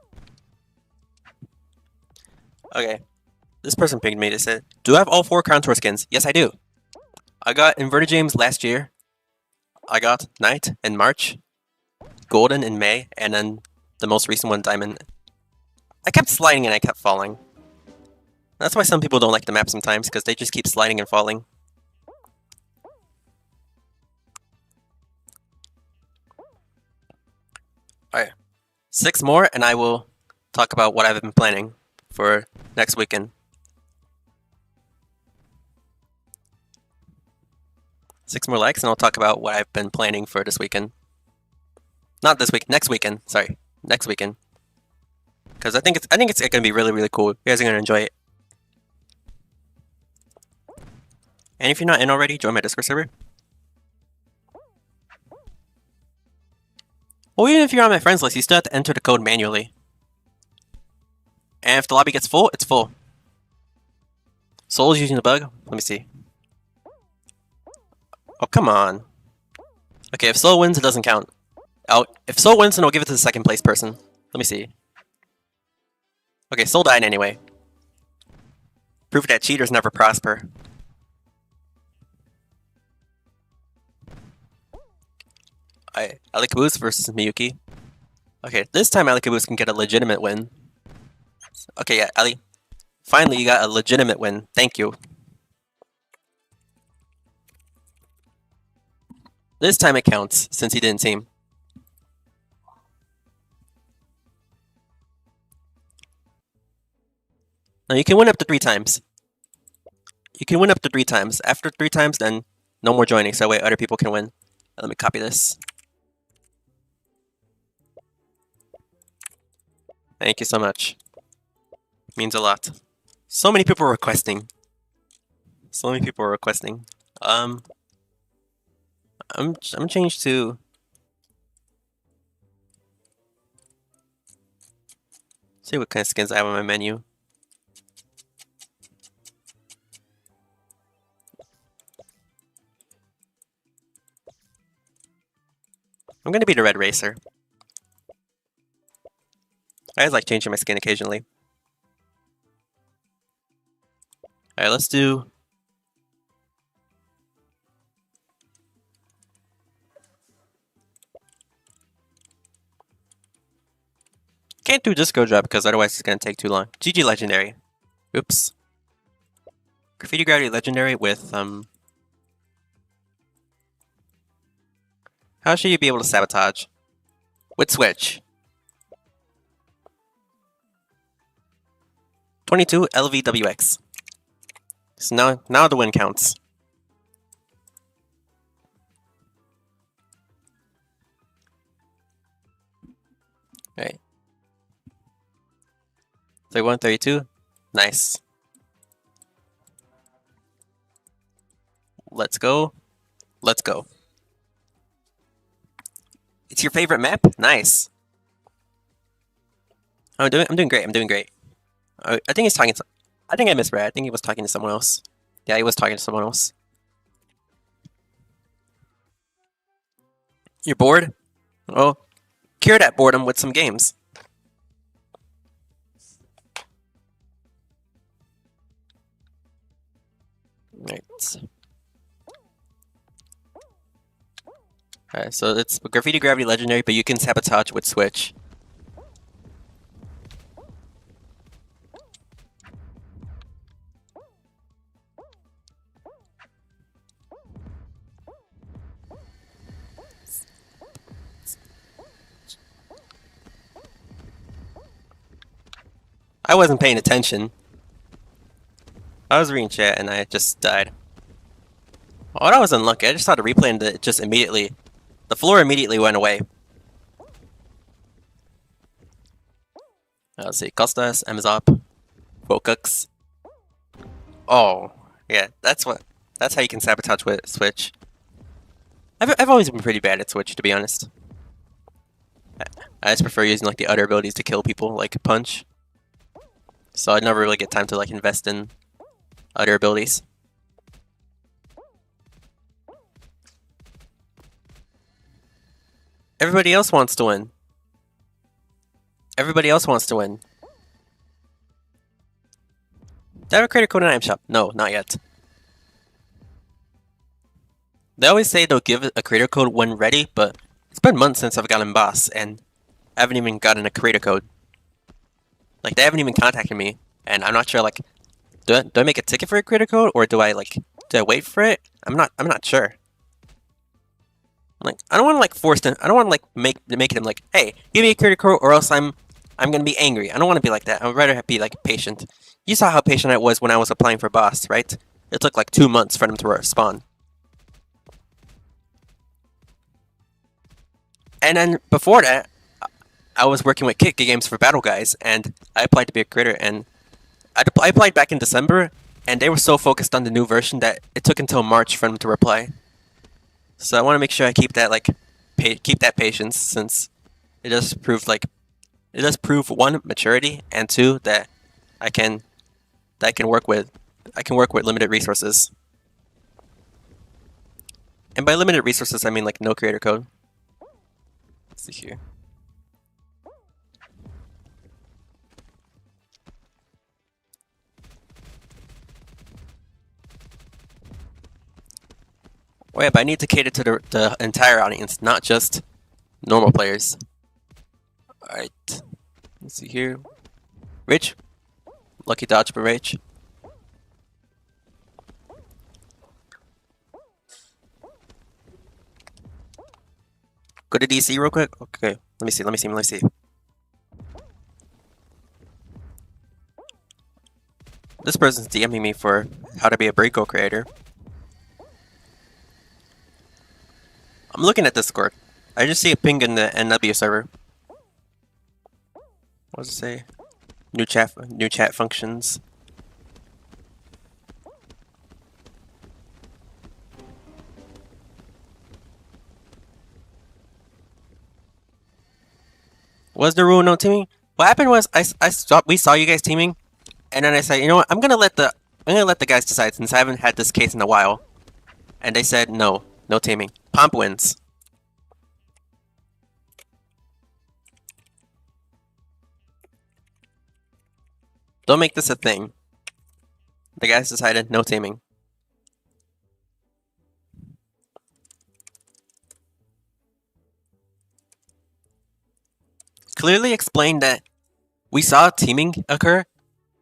Speaker 1: Okay. This person pinged me. They said, do I have all 4 Contour skins? Yes, I do. I got Inverted James last year. I got Knight in March. Golden in May. And then the most recent one, Diamond. I kept sliding and I kept falling. That's why some people don't like the map sometimes, because they just keep sliding and falling. Alright. 6 more, and I will talk about what I've been planning for next weekend. 6 more likes, and I'll talk about what I've been planning for this weekend. Not this week, next weekend. Sorry, next weekend. Because I think it's gonna be really, really cool. You guys are gonna enjoy it. And if you're not in already, join my Discord server. Well, even if you're on my friends list, you still have to enter the code manually. And if the lobby gets full, it's full. Soul's using the bug? Let me see. Oh, come on. Okay, if Soul wins, it doesn't count. Oh, if Soul wins, then I'll give it to the second place person. Let me see. Okay, Soul died anyway. Proof that cheaters never prosper. Alakaboost versus Miyuki. Okay, this time Alakaboost can get a legitimate win. Okay, yeah, Ali. Finally, you got a legitimate win. Thank you. This time it counts, since he didn't team. Now you can win up to 3 times. You can win up to 3 times. After 3 times, then no more joining, so that way other people can win. Let me copy this. Thank you so much. Means a lot. So many people are requesting. So many people are requesting. I'm changed to. See what kind of skins I have on my menu. I'm gonna be the Red Racer. I always like changing my skin occasionally. Alright, let's do. Can't do Disco Drop because otherwise it's gonna take too long. GG Legendary. Oops. Graffiti Gravity Legendary with How should you be able to sabotage? With Switch. 22 LVWX. So now the win counts. Alright. 31, 32. Nice. Let's go. Let's go. It's your favorite map? Nice. I'm doing great. I'm doing great. I think he's talking to, I think I misread. I think he was talking to someone else. Yeah, he was talking to someone else. You're bored? Oh, cure that boredom with some games. Right. Alright, so it's Graffiti Gravity Legendary, but you can sabotage with Switch. I wasn't paying attention. I was reading chat and I just died. Oh, that was unlucky. I just saw the replay and it just immediately... The floor immediately went away. Let's see. Costas, Amazop, Focux. Oh, yeah. That's how you can sabotage with Switch. I've always been pretty bad at Switch, to be honest. I just prefer using like the other abilities to kill people, like Punch. So I never really get time to like invest in other abilities. Everybody else wants to win. Everybody else wants to win. Do I have a creator code in Item Shop? No, not yet. They always say they'll give a creator code when ready, but it's been months since I've gotten Boss, and I haven't even gotten a creator code. Like, they haven't even contacted me, and I'm not sure, like, do I make a ticket for a creator code, or do I wait for it? I'm not sure. Like, I don't want to, like, force them, I don't want to, like, make them, like, hey, give me a creator code, or else I'm gonna be angry. I don't want to be like that. I'd rather be, like, patient. You saw how patient I was when I was applying for Boss, right? It took, like, 2 months for them to respond. And then, before that, I was working with Kick Games for Battle Guys, and I applied to be a creator, and I applied back in December, and they were so focused on the new version that it took until March for them to reply. So I want to make sure I keep that keep that patience, since it does prove one, maturity, and two, that I can work with limited resources. And by limited resources, I mean like no creator code. Let's see here. Wait, but I need to cater to the entire audience, not just normal players. Alright. Let's see here. Rich? Lucky dodge for Rich. Go to DC real quick. Okay. Let me see. This person's DMing me for how to be a Breako creator. I'm looking at Discord. I just see a ping in the NW server. What does it say? New chat functions. Was the rule no teaming? What happened was we saw you guys teaming, and then I said, you know what, I'm gonna let the guys decide since I haven't had this case in a while. And they said no teaming. Pomp wins. Don't make this a thing. The guys decided no teaming. Clearly explained that we saw teaming occur,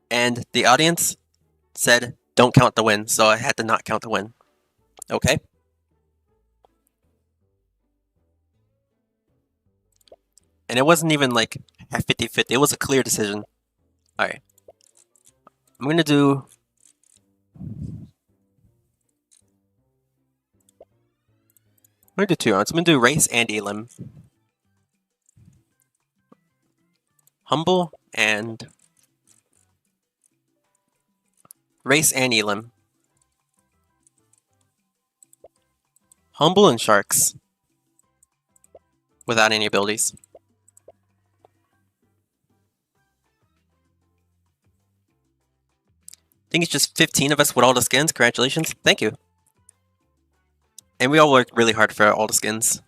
Speaker 1: and the audience said don't count the win, so I had to not count the win. Okay? And it wasn't even like 50-50. It was a clear decision. Alright. I'm gonna do... I'm gonna do 2 rounds. I'm gonna do Race and Elim. Humble and... Race and Elim. Humble and Sharks. Without any abilities. I think it's just 15 of us with all the skins. Congratulations. Thank you. And we all worked really hard for all the skins.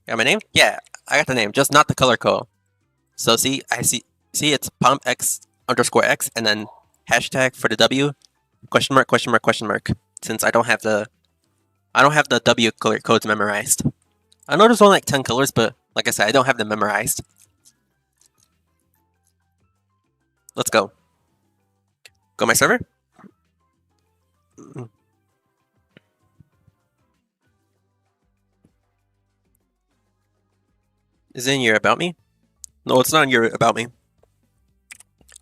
Speaker 1: Got my name? Yeah, I got the name, just not the color code. So see, it's PompX_X and then hashtag for the W, question mark. Since I don't have the W color codes memorized. I know there's only like 10 colors, but like I said, I don't have them memorized. Let's go. Go my server? Is it in your about me? No, it's not in your about me.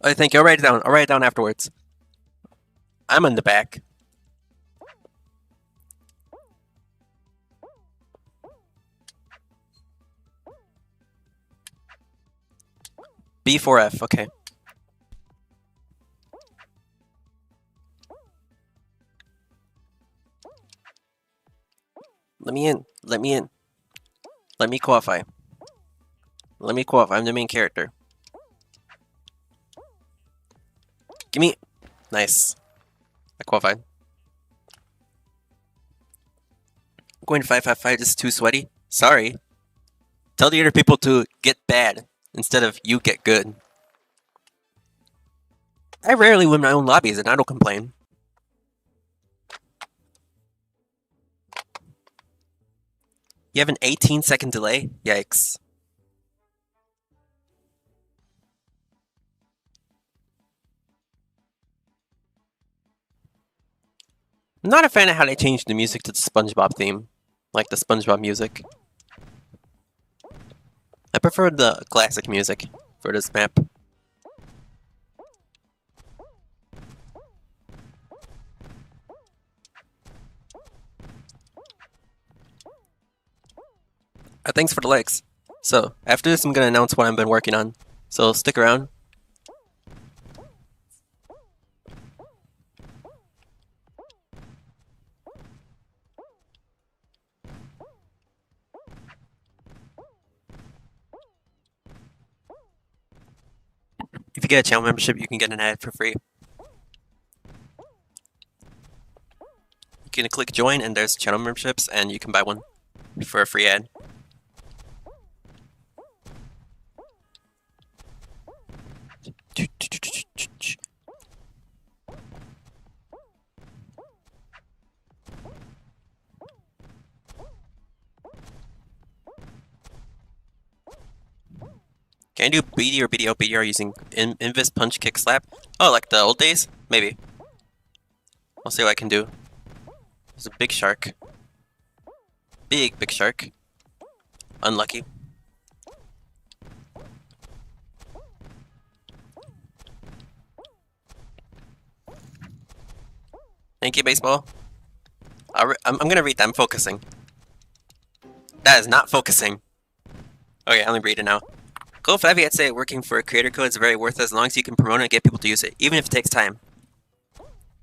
Speaker 1: I think I'll write it down. I'll write it down afterwards. I'm in the back. B4F, okay. Let me in. Let me qualify. I'm the main character. Gimme. Nice. I qualified. I'm going to 555. This is too sweaty. Sorry. Tell the other people to get bad instead of you get good. I rarely win my own lobbies and I don't complain. You have an 18-second delay? Yikes. I'm not a fan of how they changed the music to the SpongeBob theme. Like the SpongeBob music. I prefer the classic music for this map. Thanks for the likes. So, after this I'm gonna announce what I've been working on. So stick around. If you get a channel membership, you can get an ad for free. You can click join and there's channel memberships and you can buy one for a free ad. Can I do BD or BDO BDR using Invis Punch Kick Slap? Oh, like the old days? Maybe. I'll see what I can do. There's a big shark. Big shark. Unlucky. Thank you, baseball. I'm gonna read that. I'm focusing. That is not focusing. Okay, I'm gonna read it now. Code Flavy, I'd say working for a creator code is very worth it as long as you can promote it and get people to use it, even if it takes time.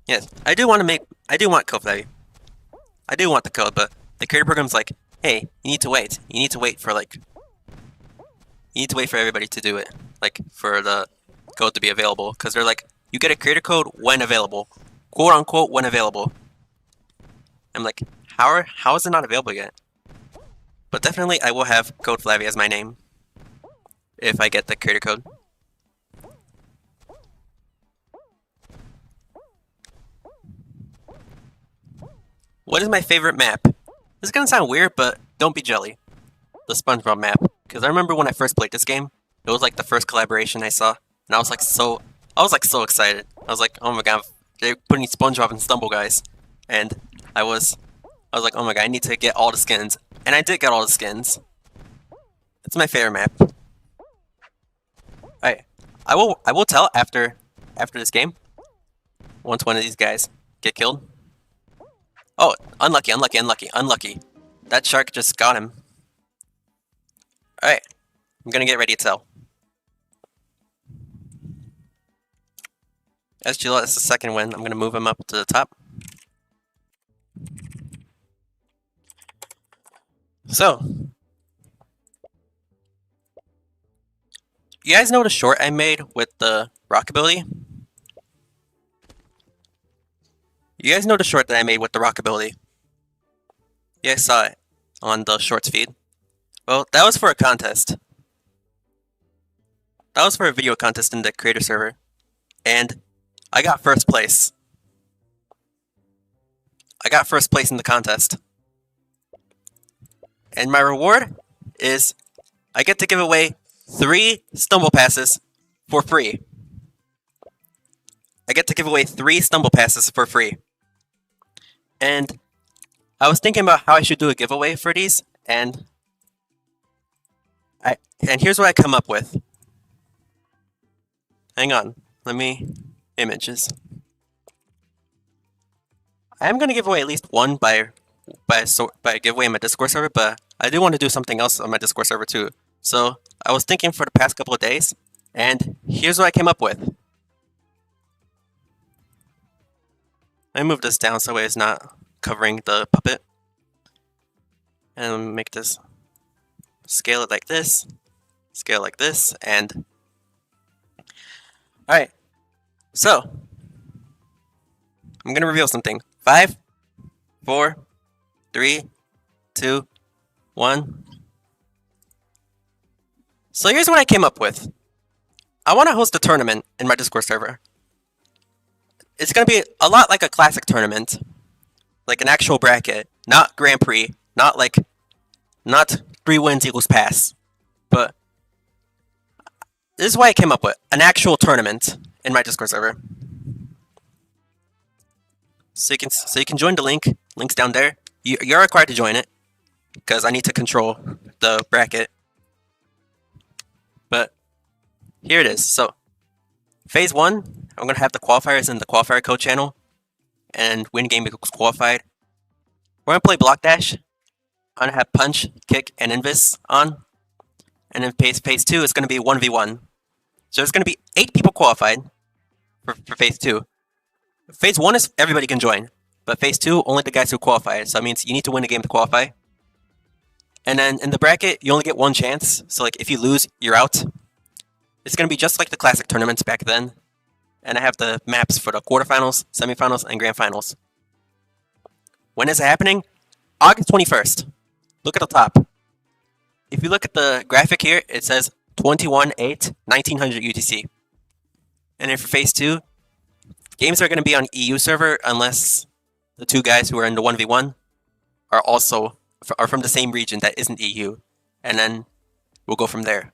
Speaker 1: Yes, I do want Code Flavy. I do want the code, but the creator program's like, hey, you need to wait. You need to wait for everybody to do it. Like, for the code to be available. Because they're like, you get a creator code when available. Quote unquote, when available. I'm like, how is it not available yet? But definitely I will have Code Flavy as my name. If I get the creator code. What is my favorite map? This is gonna sound weird, but don't be jelly. The SpongeBob map. Because I remember when I first played this game, it was like the first collaboration I saw, and I was like so excited. I was like, oh my god, they're putting SpongeBob and Stumble Guys. And I was like, oh my god, I need to get all the skins. And I did get all the skins. It's my favorite map. Alright. I will tell after this game. Once one of these guys get killed. Oh, unlucky. That shark just got him. Alright. I'm gonna get ready to tell. As Gillette is the second win, I'm gonna move him up to the top. So, you guys know the short I made with the rockability? You guys know the short that I made with the rockability? You guys saw it on the shorts feed. Well, that was for a contest. That was for a video contest in the creator server. And I got first place. I got first place in the contest. And my reward is I get to give away 3 Stumble Passes for free. I get to give away 3 Stumble Passes for free. And I was thinking about how I should do a giveaway for these, and here's what I come up with. Hang on, let me images. I am gonna give away at least one by a giveaway in my Discord server, but I do want to do something else on my Discord server too. So I was thinking for the past couple of days, and here's what I came up with. Let me move this down so it's not covering the puppet. And make this, scale it like this, scale like this, and... Alright, so, I'm gonna reveal something. 5, 4, 3, 2, 1. So here's what I came up with. I want to host a tournament in my Discord server. It's going to be a lot like a classic tournament. Like an actual bracket. Not Grand Prix. Not 3 wins equals pass. But this is what I came up with. An actual tournament in my Discord server. So you can join the link. Link's down there. You're required to join it. Because I need to control the bracket. But here it is. So phase 1, I'm going to have the qualifiers in the qualifier code channel. And win game equals qualified. We're going to play block dash. I'm going to have punch, kick, and invis on. And then phase 2 is going to be 1v1. So there's going to be 8 people qualified for phase 2. Phase 1 is everybody can join. But phase 2, only the guys who qualify. So that means you need to win a game to qualify. And then in the bracket, you only get 1 chance. So like if you lose, you're out. It's going to be just like the classic tournaments back then. And I have the maps for the quarterfinals, semifinals, and grand finals. When is it happening? August 21st. Look at the top. If you look at the graphic here, it says 21/8/1900 UTC. And then for phase 2, games are going to be on EU server unless the 2 guys who are in the 1v1 are from the same region that isn't EU. And then we'll go from there.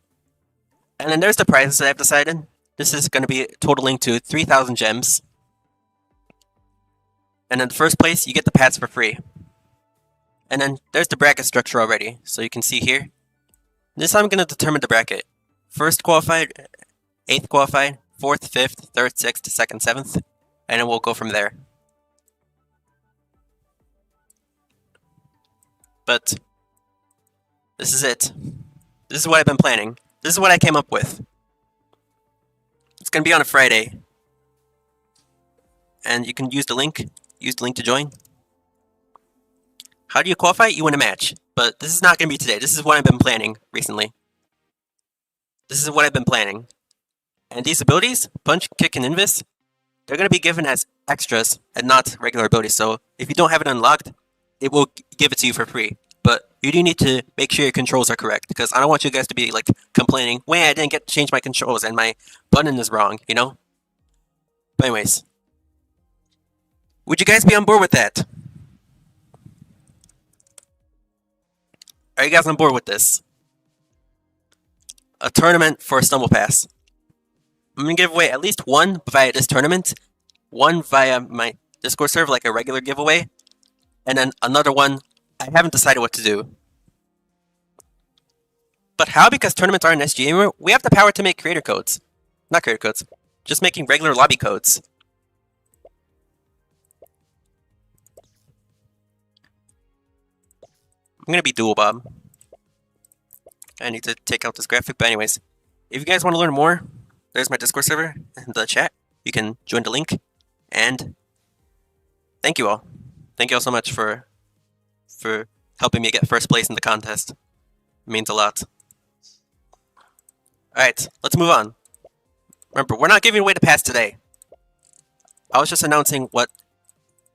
Speaker 1: And then there's the prizes that I've decided. This is going to be totaling to 3,000 gems. And in the first place, you get the pads for free. And then there's the bracket structure already. So you can see here. This is how I'm going to determine the bracket. First qualified, 8th qualified, 4th, 5th, 3rd, 6th, 2nd, 7th. And then we'll go from there. But this is it. This is what I've been planning. This is what I came up with. It's going to be on a Friday. And you can use the link. Use the link to join. How do you qualify? You win a match. But this is not going to be today. This is what I've been planning recently. This is what I've been planning. And these abilities, Punch, Kick, and Invis, they're going to be given as extras and not regular abilities. So if you don't have it unlocked, it will give it to you for free. But you do need to make sure your controls are correct, because I don't want you guys to be like complaining, wait, I didn't get to change my controls and my button is wrong, you know? But anyways, would you guys be on board with that? Are you guys on board with this? A tournament for a Stumble Pass. I'm going to give away at least one via this tournament, one via my Discord server, like a regular giveaway, and then another one, I haven't decided what to do. But how? Because tournaments are in SG anymore, we have the power to make creator codes. Not creator codes, just making regular lobby codes. I'm going to be Dual Bob. I need to take out this graphic, but anyways, if you guys want to learn more, there's my Discord server in the chat. You can join the link, and thank you all. Thank you all so much for helping me get first place in the contest. It means a lot. Alright, let's move on. Remember, we're not giving away the pass today. I was just announcing what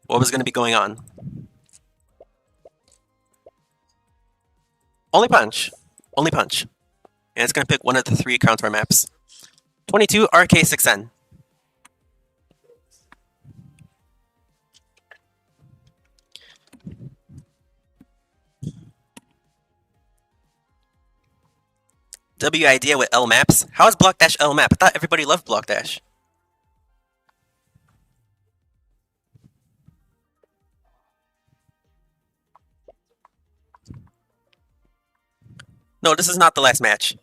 Speaker 1: was going to be going on. Only Punch. Only Punch. And it's going to pick one of the 3 counter maps. 22 RK6N. W idea with L maps? How is Block Dash L map? I thought everybody loved Block Dash. No, this is not the last match.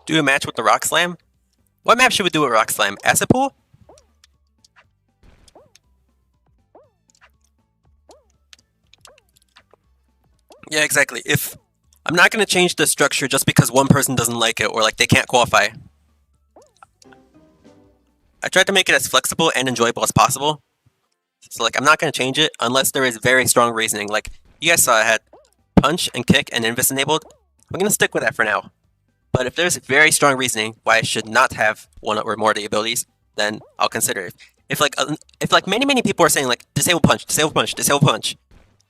Speaker 1: Do a match with the Rock Slam? What map should we do with Rock Slam? Acid Pool? Yeah, exactly. If I'm not going to change the structure just because one person doesn't like it or like they can't qualify. I tried to make it as flexible and enjoyable as possible. So like I'm not going to change it unless there is very strong reasoning. Like you guys saw I had Punch and Kick and Invis enabled. I'm going to stick with that for now. But if there's very strong reasoning why I should not have one or more of the abilities, then I'll consider it. If like many people are saying like disable punch, disable punch, disable punch,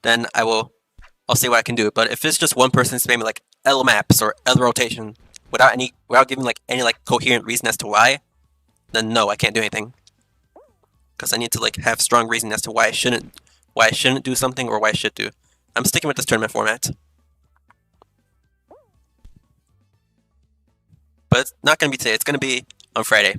Speaker 1: then I'll see what I can do. But if it's just one person spamming like L maps or L rotation without giving like any like coherent reason as to why, then no, I can't do anything. Because I need to like have strong reason as to why I shouldn't do something or why I should do. I'm sticking with this tournament format. But it's not going to be today, it's going to be on Friday.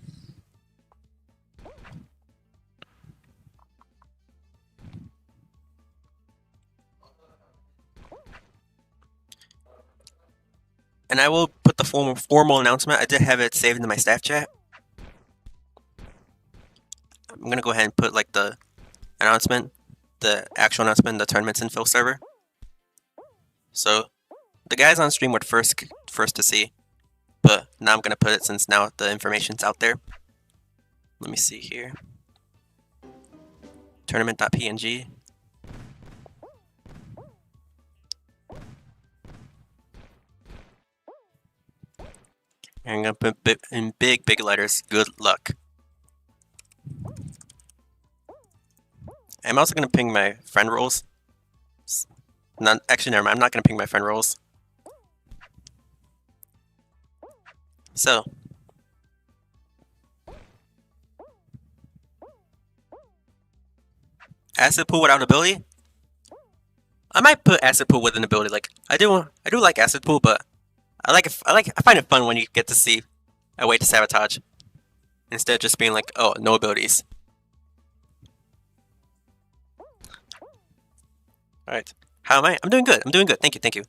Speaker 1: And I will put the formal announcement. I did have it saved in my staff chat. I'm going to go ahead and put like the announcement, the actual announcement, the tournament's info server. So the guys on stream were first to see. But now I'm going to put it since now the information's out there. Let me see here. Tournament.png. And I'm going to put in big letters, good luck. I'm also going to ping my friend roles. Actually, never mind. I'm not going to ping my friend roles. So, acid pool without ability? I might put acid pool with an ability. Like I do like acid pool, but I find it fun when you get to see a way to sabotage instead of just being like, oh, no abilities. All right, how am I? I'm doing good. I'm doing good. Thank you. Thank you.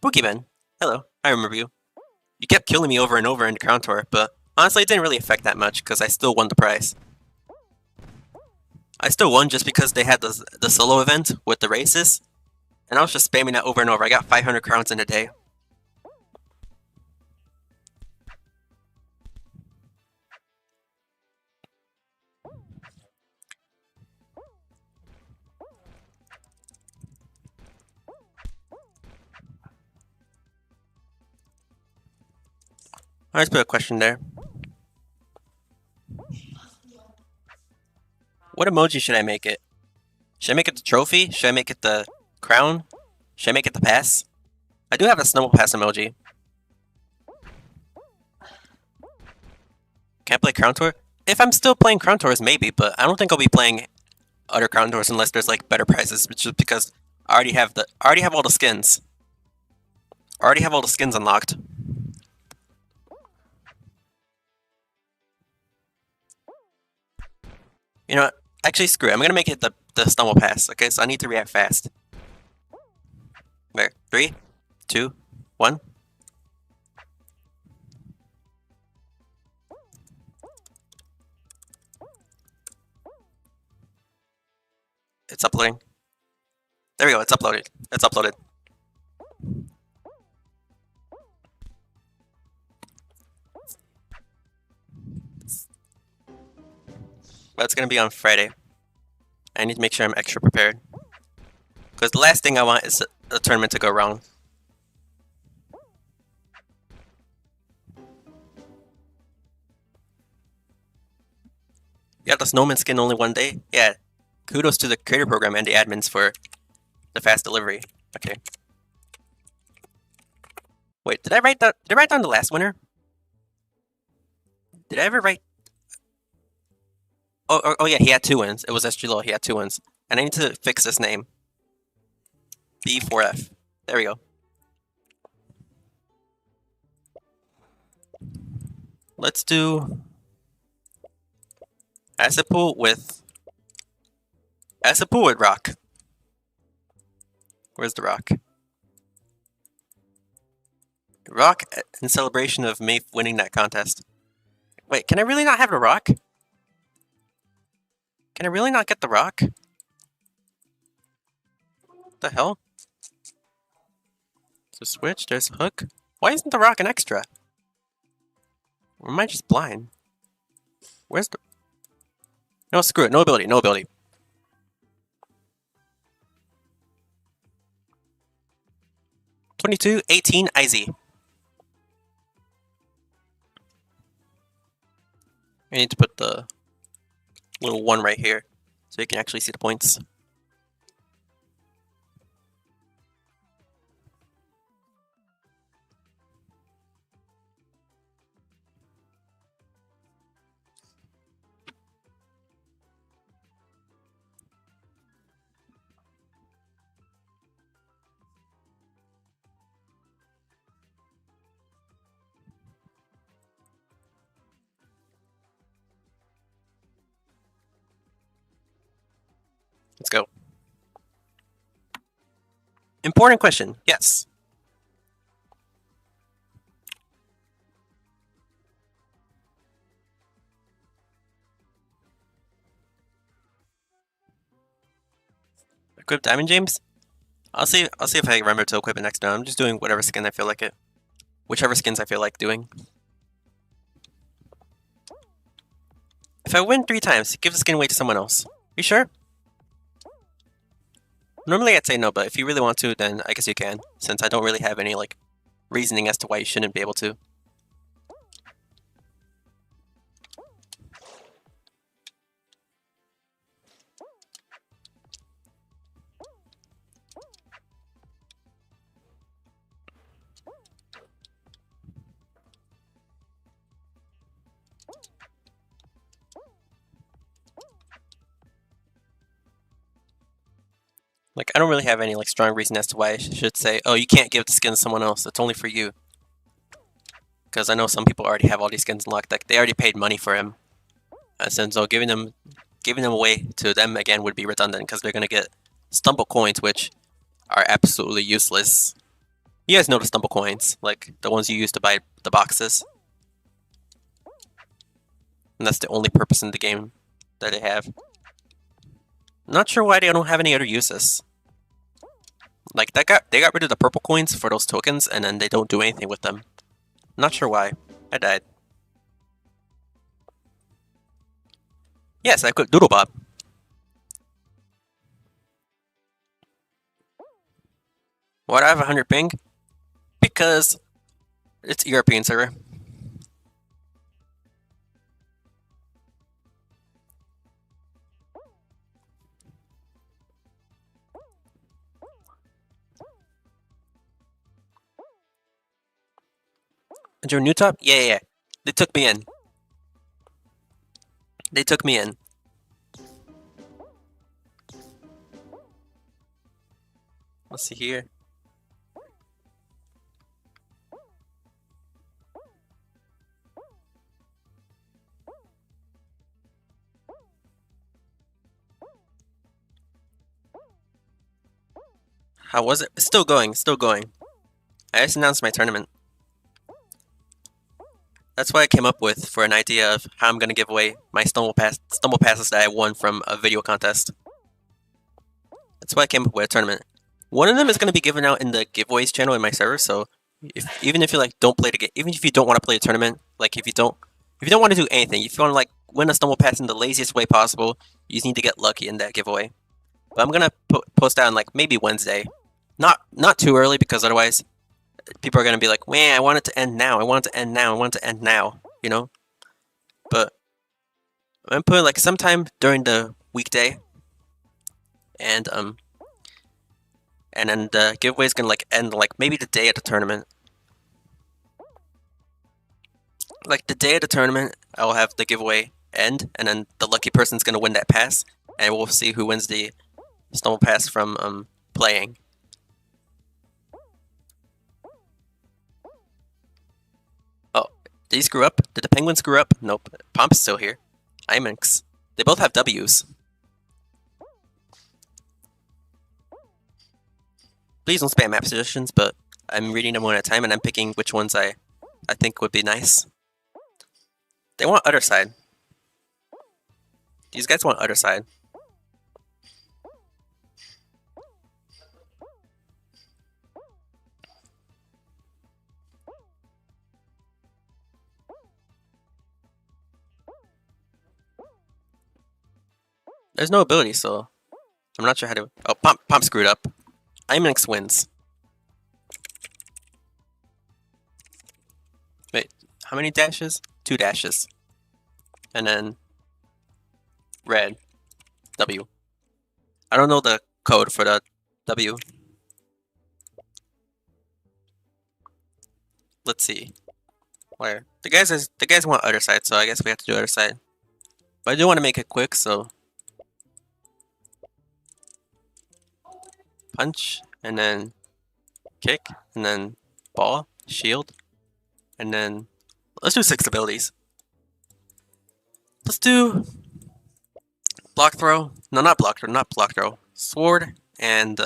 Speaker 1: Boogeyman, hello. I remember you. You kept killing me over and over in the Crown Tour, but honestly, it didn't really affect that much because I still won the prize. I still won just because they had the solo event with the races, and I was just spamming that over and over. I got 500 crowns in a day. I just put a question there. What emoji should I make it? Should I make it the trophy? Should I make it the crown? Should I make it the pass? I do have a snowball pass emoji. Can I play Crown Tour? If I'm still playing Crown Tours, maybe, but I don't think I'll be playing other Crown Tours unless there's like better prizes, just because I already have all the skins. I already have all the skins unlocked. You know what? Actually, screw it. I'm gonna make it the snowball pass. Okay, so I need to react fast. There, 3, 2, 1. It's uploading. There we go. It's uploaded. It's uploaded. But it's gonna be on Friday. I need to make sure I'm extra prepared. Because the last thing I want is a tournament to go wrong. You got the snowman skin only one day? Yeah. Kudos to the creator program and the admins for the fast delivery. Okay. Wait, did I write down the last winner? Did I ever write? Oh yeah, he had 2 wins. It was SG Low. He had 2 wins. And I need to fix this name. B4F. There we go. Let's do acid pool with rock. Where's the rock? Rock in celebration of me winning that contest. Wait, can I really not have a rock? Can I really not get the rock? What the hell? So switch, there's hook. Why isn't the rock an extra? Or am I just blind? Where's the... No, screw it. No ability. No ability. $22, $18, IZ. I need to put the little 1 right here so you can actually see the points. Let's go. Important question. Yes. Equip Diamond James? I'll see if I remember to equip it next time. I'm just doing whatever skin I feel like it. Whichever skins I feel like doing. If I win 3 times, give the skin away to someone else. You sure? Normally I'd say no, but if you really want to, then I guess you can, since I don't really have any, like, reasoning as to why you shouldn't be able to. Like, I don't really have any like strong reason as to why I should say, oh, you can't give the skin to someone else. It's only for you. Because I know some people already have all these skins unlocked. Like, they already paid money for him. And so giving them away to them again would be redundant because they're gonna get stumble coins, which are absolutely useless. You guys know the stumble coins, like the ones you use to buy the boxes. And that's the only purpose in the game that they have. Not sure why they don't have any other uses. Like they got rid of the purple coins for those tokens, and then they don't do anything with them. Not sure why. I died. Yes, I could Doodle Bob. Why do I have 100 ping? Because it's European server. Joe Newtop? Yeah. They took me in. They took me in. Let's see here. How was it? It's still going, still going. I just announced my tournament. That's what I came up with for an idea of how I'm gonna give away my stumble passes that I won from a video contest. That's why I came up with a tournament. One of them is gonna be given out in the giveaways channel in my server. So even if you like don't play the game, even if you don't want to play a tournament, like if you don't want to do anything, if you want to like win a stumble pass in the laziest way possible, you just need to get lucky in that giveaway. But I'm gonna post that on like maybe Wednesday, not too early because otherwise people are gonna be like, "Man, I want it to end now. I want it to end now. I want it to end now." You know. But I'm putting like sometime during the weekday, and then the giveaway is gonna like end like maybe the day of the tournament. Like the day of the tournament, I'll have the giveaway end, and then the lucky person's gonna win that pass, and we'll see who wins the stumble pass from playing. Oh, did he screw up? Did the penguin screw up? Nope. Pomp's still here. Iminx. They both have W's. Please don't spam map suggestions, but I'm reading them one at a time and I'm picking which ones I think would be nice. They want other side. These guys want other side. There's no ability, so I'm not sure how to. Oh, Pomp screwed up. Iminx wins. Wait, how many dashes? 2 dashes. And then red. W. I don't know the code for the W. Let's see. Where? The guys want other side, so I guess we have to do other side. But I do want to make it quick, so punch, and then kick, and then ball, shield, and then let's do 6 abilities. Let's do block throw. No, not block throw. Sword and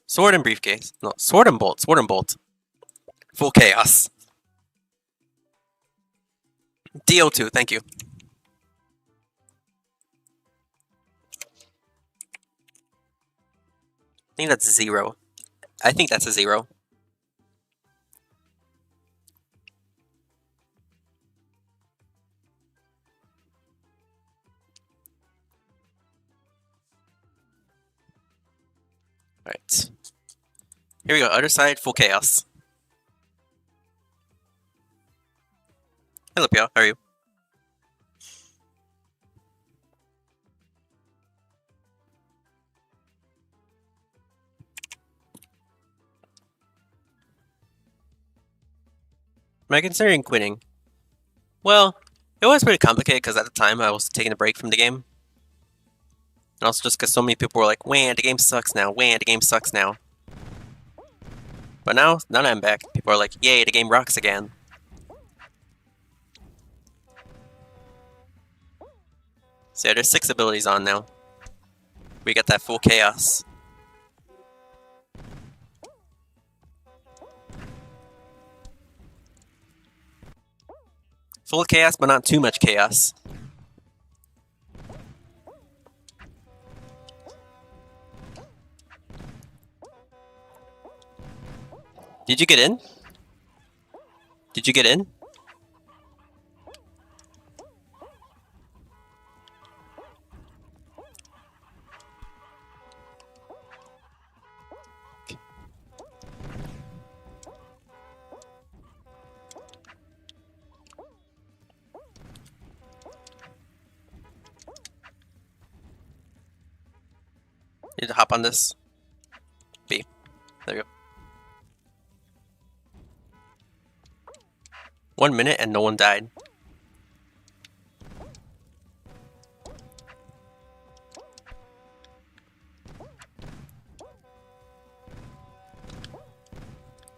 Speaker 1: sword and briefcase. No, sword and bolt. Full chaos. DO2, thank you. I think that's 0. I think that's a 0. Alright. Here we go, other side, full chaos. Hello, Pio, how are you? Am I considering quitting? Well, it was pretty complicated because at the time I was taking a break from the game. And also just because so many people were like, "Wah, the game sucks now. Wah, the game sucks now." But now that I'm back, people are like, "Yay, the game rocks again." So yeah, there's 6 abilities on now. We get that full chaos. Full chaos, but not too much chaos. Did you get in? Did you get in? Need to hop on this. B. There you go. 1 minute and no one died.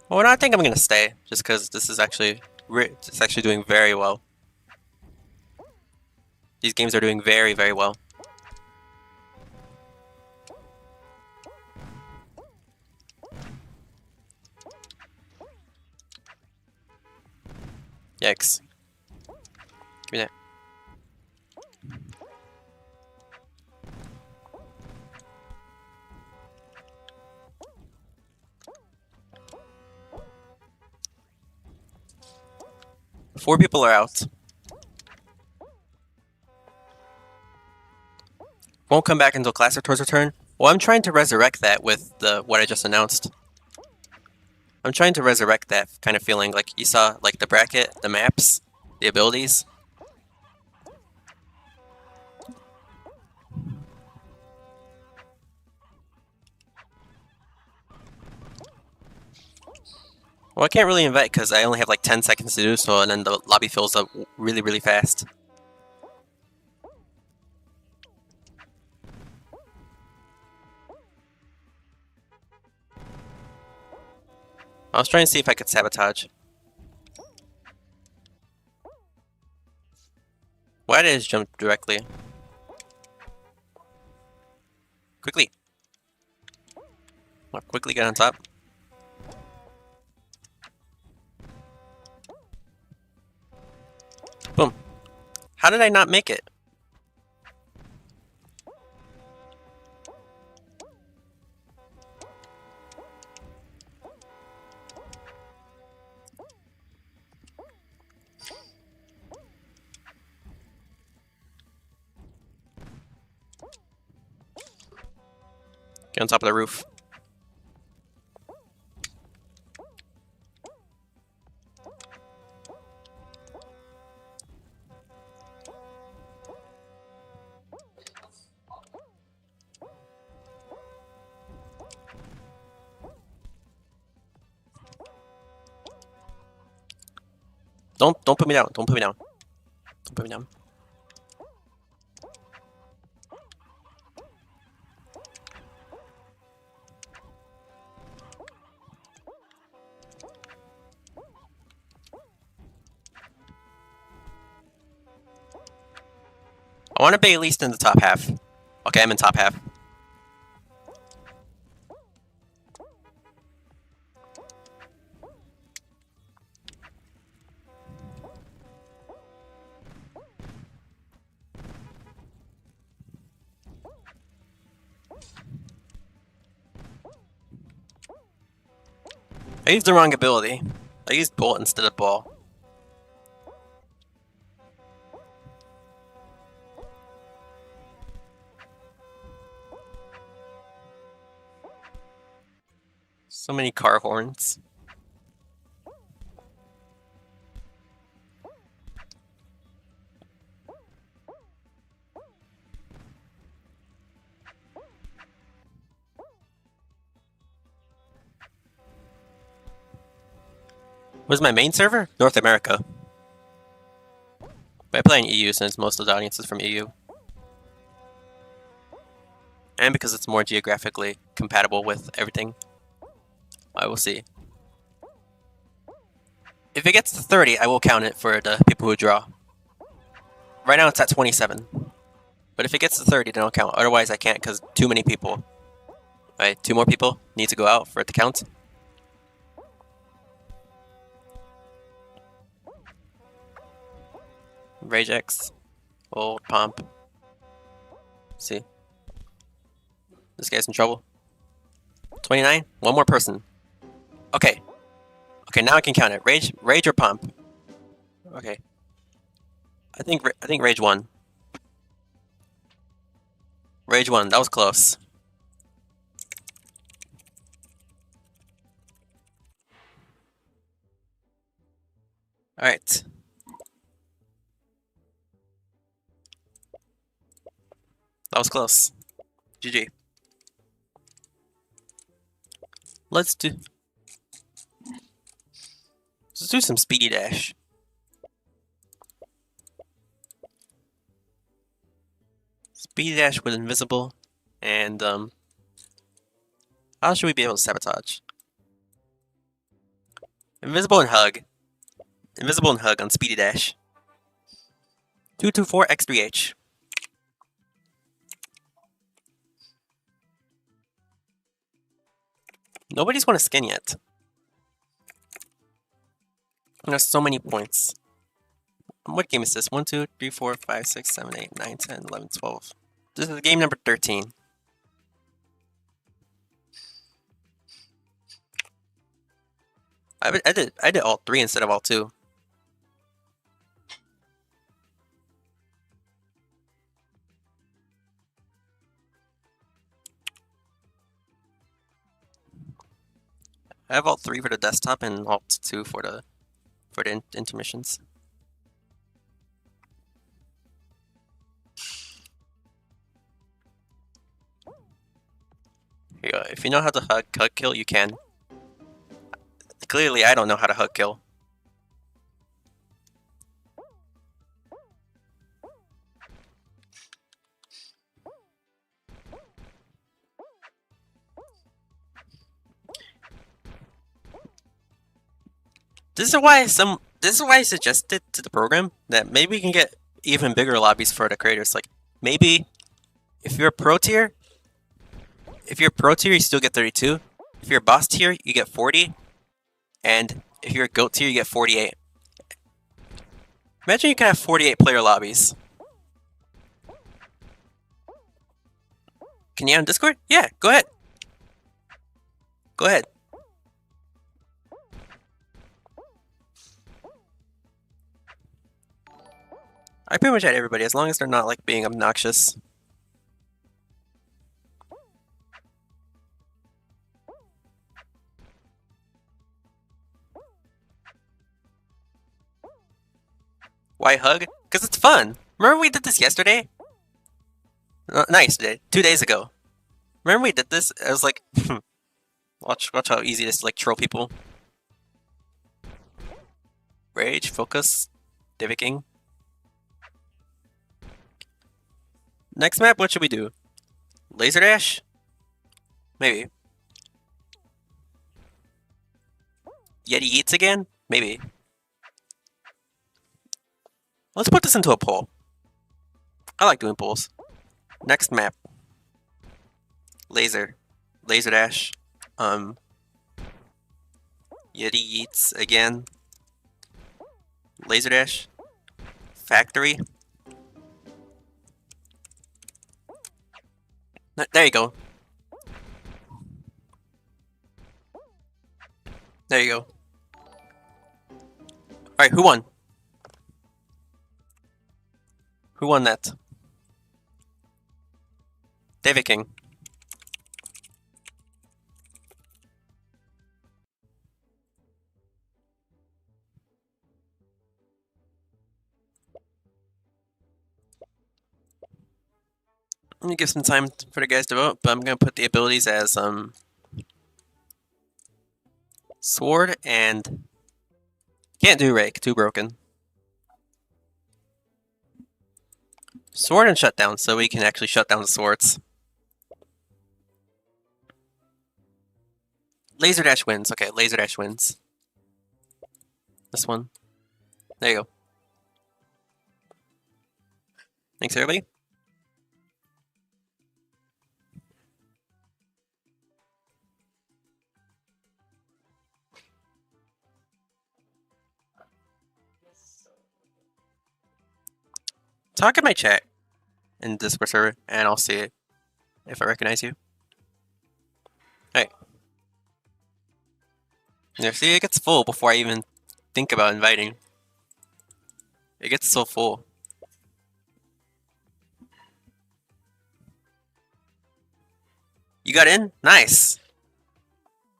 Speaker 1: Well, I think I'm gonna stay, just because this is actually it's actually doing very well. These games are doing very, very well. Yikes. Give me that. Four people are out. Won't come back until Classic Tour's return. Well, I'm trying to resurrect that with what I just announced. I'm trying to resurrect that kind of feeling, like you saw, like the bracket, the maps, the abilities. Well, I can't really invite because I only have like 10 seconds to do so, and then the lobby fills up really, really fast. I was trying to see if I could sabotage. Why did I just jump directly? Quickly. I'll quickly get on top. Boom. How did I not make it? Get on top of the roof. Don't put me down. Don't put me down. Don't put me down. I want to be at least in the top half. Okay, I'm in top half. I used the wrong ability. I used Bolt instead of Ball. So many car horns. What's my main server? North America. But I play in EU since most of the audience is from EU. and because it's more geographically compatible with everything. I will see. If it gets to 30, I will count it for the people who draw. Right now it's at 27. But if it gets to 30, then I'll count. Otherwise, I can't because too many people. Right? 2 more people need to go out for it to count. Rage X. Old Pomp. See? This guy's in trouble. 29? 1 more person. Okay. Okay, now I can count it. Rage or Pomp? Okay. I think Rage won. Rage won. That was close. Alright. That was close. GG. Let's do some speedy dash. Speedy dash with invisible, and how should we be able to sabotage? Invisible and hug. Invisible and hug on speedy dash. 224 X3H. Nobody's won a skin yet. There's so many points. What game is this? 1, 2, 3, 4, 5, 6, 7, 8, 9, 10, 11, 12. This is game number 13. I did all 3 instead of all 2. I have alt 3 for the desktop and alt 2 for the intermissions. Here you go. If you know how to hug kill, you can. Clearly, I don't know how to hug kill. This is why I suggested to the program that maybe we can get even bigger lobbies for the creators. Like maybe if you're a pro tier, you still get 32. If you're a boss tier, you get 40. And if you're a goat tier, you get 48. Imagine you can have 48 player lobbies. Can you on Discord? Yeah, go ahead. Go ahead. I pretty much had everybody, as long as they're not like being obnoxious. Why hug? Because it's fun. Remember we did this yesterday? Not yesterday, 2 days ago. Remember we did this? I was like, watch how easy it is to like troll people. Rage, focus, Divicking. Next map, what should we do? Laser dash? Maybe. Yeti eats again? Maybe. Let's put this into a poll. I like doing polls. Next map. Laser. Laser dash. Yeti eats again. Laser dash. Factory. There you go. There you go. Alright, who won? Who won that? David King. Let me give some time for the guys to vote, but I'm gonna put the abilities as sword and can't do rake, too broken. Sword and shutdown, so we can actually shut down the swords. Laser Dash wins. Okay, Laser Dash wins. This one. There you go. Thanks, everybody. Talk in my chat in Discord server, and I'll see it if I recognize you. Hey. Yeah, see, it gets full before I even think about inviting. It gets so full. You got in? Nice!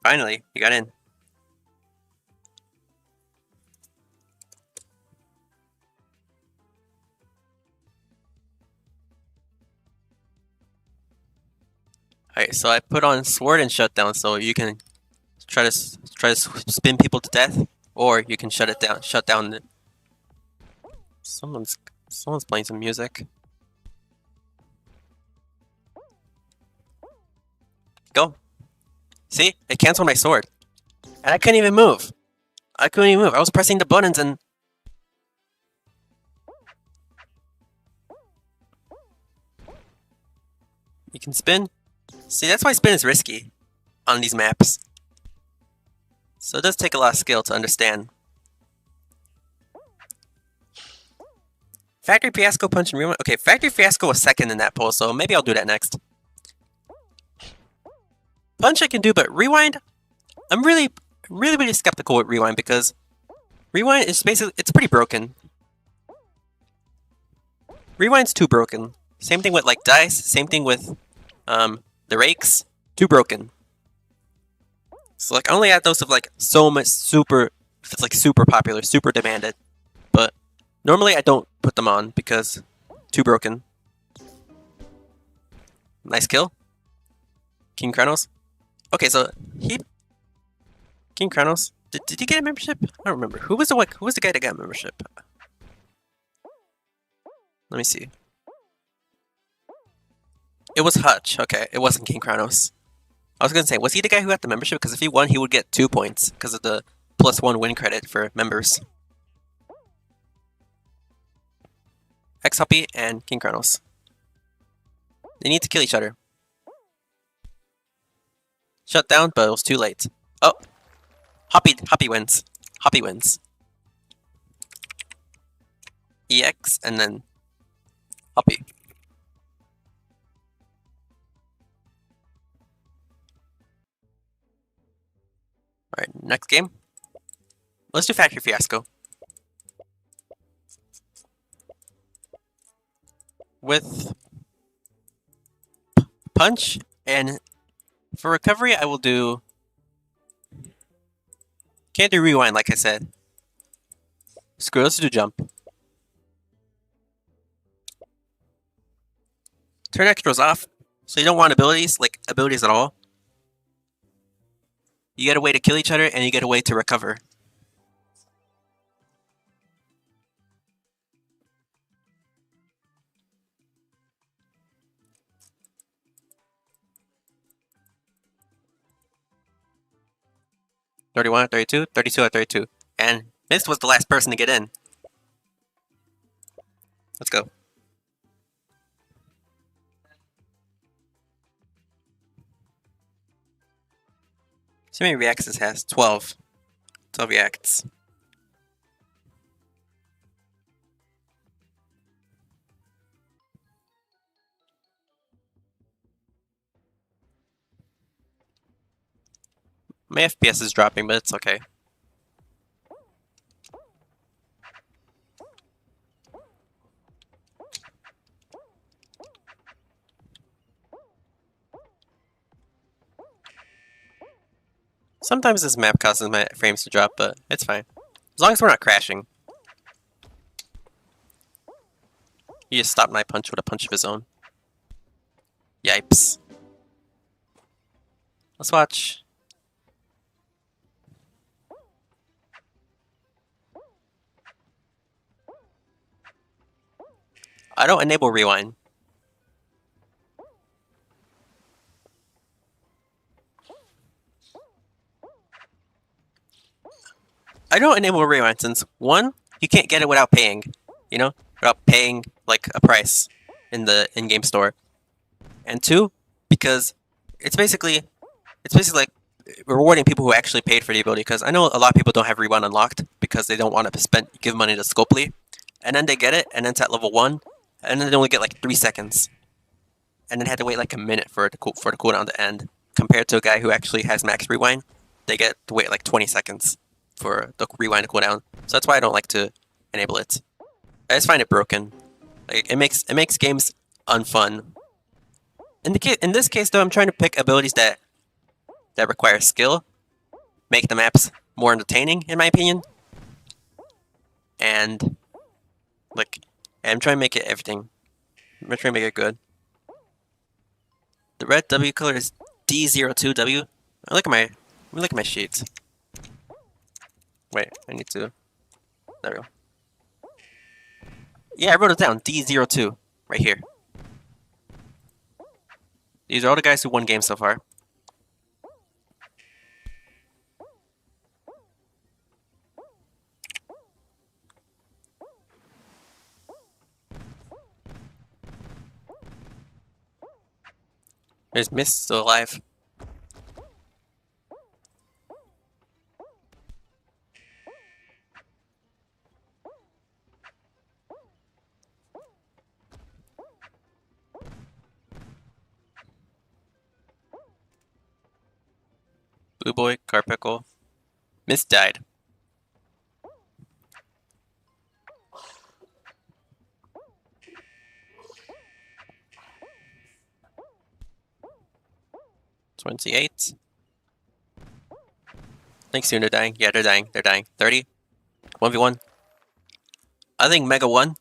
Speaker 1: Finally, you got in. Alright, so I put on Sword and Shutdown so you can try to spin people to death, or you can shut down the... Someone's playing some music. Go. See? It canceled my sword. And I couldn't even move. I was pressing the buttons and... You can spin. See, that's why spin is risky on these maps. So it does take a lot of skill to understand. Factory Fiasco, Punch, and Rewind. Okay, Factory Fiasco was second in that poll, so maybe I'll do that next. Punch I can do, but Rewind, I'm really skeptical with Rewind because Rewind is basically, it's pretty broken. Rewind's too broken. Same thing with like Dice, same thing with the Rakes, too broken. So like I only add those of like so much super, if it's like super popular, super demanded. But normally I don't put them on because too broken. Nice kill. King Kronos. Okay, so King Kronos. Did he get a membership? I don't remember. Who was the guy that got a membership? Let me see. It was Hutch. Okay, it wasn't King Kronos. I was gonna say, was he the guy who got the membership? Because if he won, he would get 2 points because of the +1 win credit for members. X-Hoppy and King Kronos. They need to kill each other. Shut down, but it was too late. Oh! Hoppy wins. Hoppy wins. EX, and then Hoppy. Alright, next game. Let's do Factory Fiasco. With Punch, and for recovery I will do... Can't do Rewind like I said. Screw it, let's do Jump. Turn extras off, so you don't want abilities at all. You get a way to kill each other, and you get a way to recover. (31 at 32, 32 at 32. And Mist was the last person to get in. Let's go. So many reacts this has? 12. 12 reacts. My FPS is dropping, but it's okay. Sometimes this map causes my frames to drop, but it's fine. As long as we're not crashing. He just stopped my punch with a punch of his own. Yipes. Let's watch. I don't enable rewind. I don't enable rewind since one, you can't get it without paying, you know, without paying like a price in the in-game store, and two, because it's basically like rewarding people who actually paid for the ability. Because I know a lot of people don't have rewind unlocked because they don't want to give money to Scopely, and then they get it, and then it's at level 1, and then they only get like 3 seconds, and then had to wait like a minute for the cooldown to end. Compared to a guy who actually has max rewind, they get to wait like 20 seconds for the rewind to cooldown. So that's why I don't like to enable it. I just find it broken. Like it makes games unfun. In this case though, I'm trying to pick abilities that require skill, make the maps more entertaining in my opinion, and like I'm trying to make it everything. I'm trying to make it good. The red W color is D02W. Look at my sheets. Wait, I need to. There we go. Yeah, I wrote it down. D02 right here. These are all the guys who won games so far. There's Mist still alive. Blue Boy, Carpickle. Mist died. $28. I think soon they're dying. Yeah, they're dying. They're dying. 30. 1v1. I think Mega won.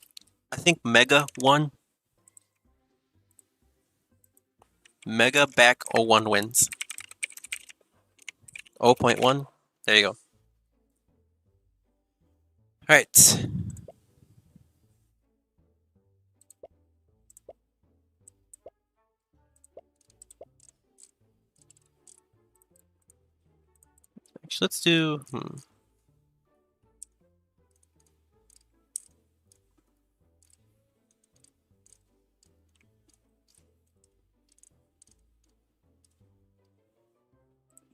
Speaker 1: I think Mega won. Mega back 01 wins. 0.1. There you go. Alright. Actually, let's do...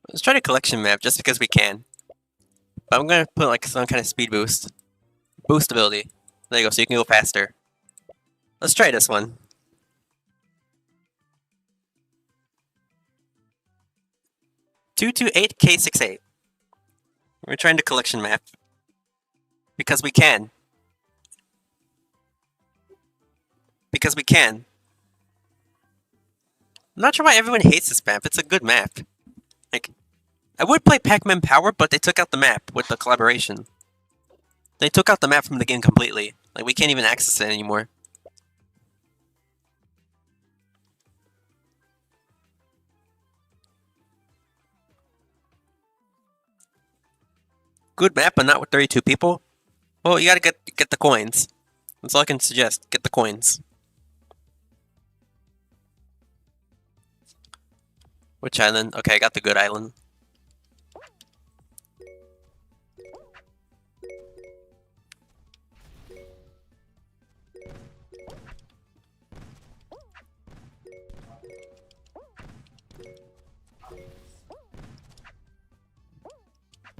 Speaker 1: Let's try the collection map just because we can. But I'm gonna put like some kind of speed boost. Boost ability. There you go, so you can go faster. Let's try this one. 228K68. We're trying the collection map. Because we can. Because we can. I'm not sure why everyone hates this map. It's a good map. Like, I would play Pac-Man Power, but they took out the map with the collaboration. They took out the map from the game completely. Like, we can't even access it anymore. Good map, but not with 32 people? Well, you gotta get the coins. That's all I can suggest. Get the coins. Which island? Okay, I got the good island.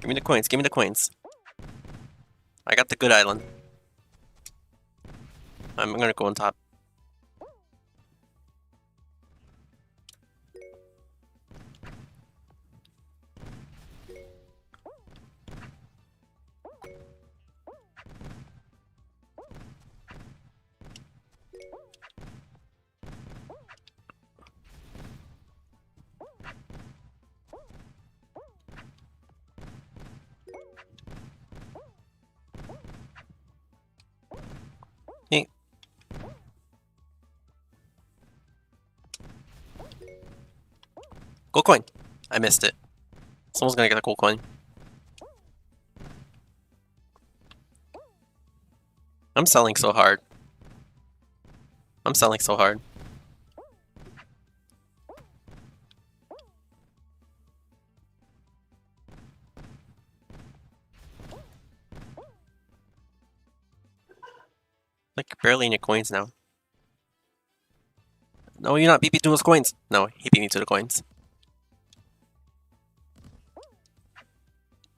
Speaker 1: Give me the coins, give me the coins. I got the good island. I'm gonna go on top. Hey. Gold coin. I missed it. Someone's gonna get a gold coin. I'm selling so hard. I'm selling so hard. like barely any coins now. No, you're not. Beat me to those coins. No, he beat me to the coins.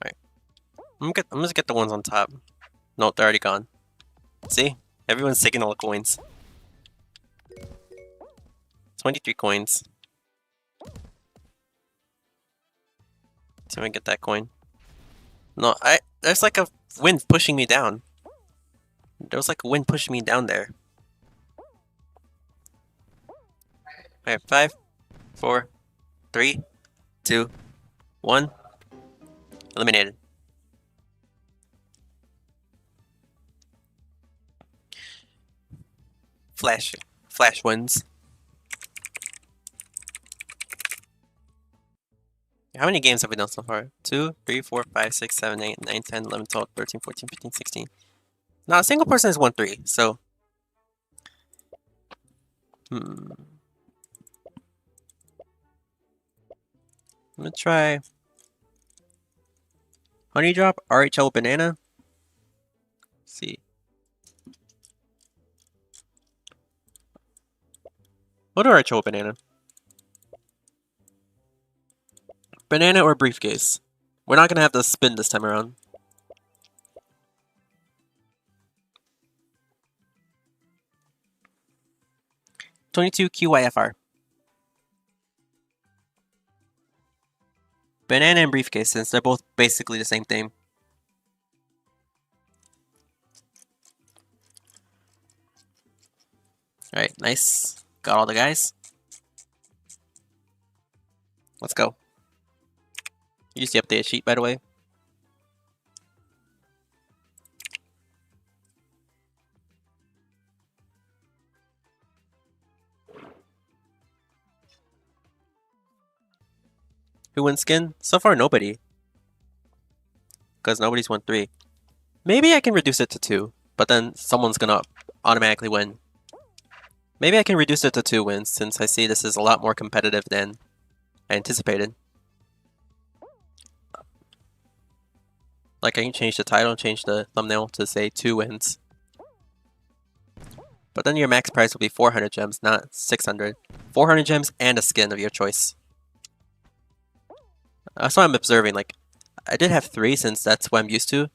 Speaker 1: Alright. I'm gonna just get the ones on top. No, they're already gone. See? Everyone's taking all the coins. 23 coins. See if I can get that coin. No, there's like a wind pushing me down. There was like a wind pushing me down there. Alright, 5, 4, 3, 2, 1. Eliminated. Flash wins. How many games have we done so far? 2, 3, 4, 5, 6, 7, 8, 9, 10, 11, 12, 13, 14, 15, 16. Not a single person has won 3, so... I'm gonna try... Honey Drop, RHL Banana. Let's see. What do RHL Banana? Banana or briefcase? We're not gonna have to spin this time around. $22 QYFR. Banana and briefcase, since they're both basically the same thing. Alright, nice. Got all the guys. Let's go. Use the updated sheet, by the way. Who wins skin? So far, nobody. Because nobody's won 3. Maybe I can reduce it to 2, but then someone's gonna automatically win. Maybe I can reduce it to 2 wins, since I see this is a lot more competitive than I anticipated. Like, I can change the title and change the thumbnail to say 2 wins. But then your max price will be 400 gems, not 600. 400 gems and a skin of your choice. That's why I'm observing, like, I did have 3 since that's what I'm used to.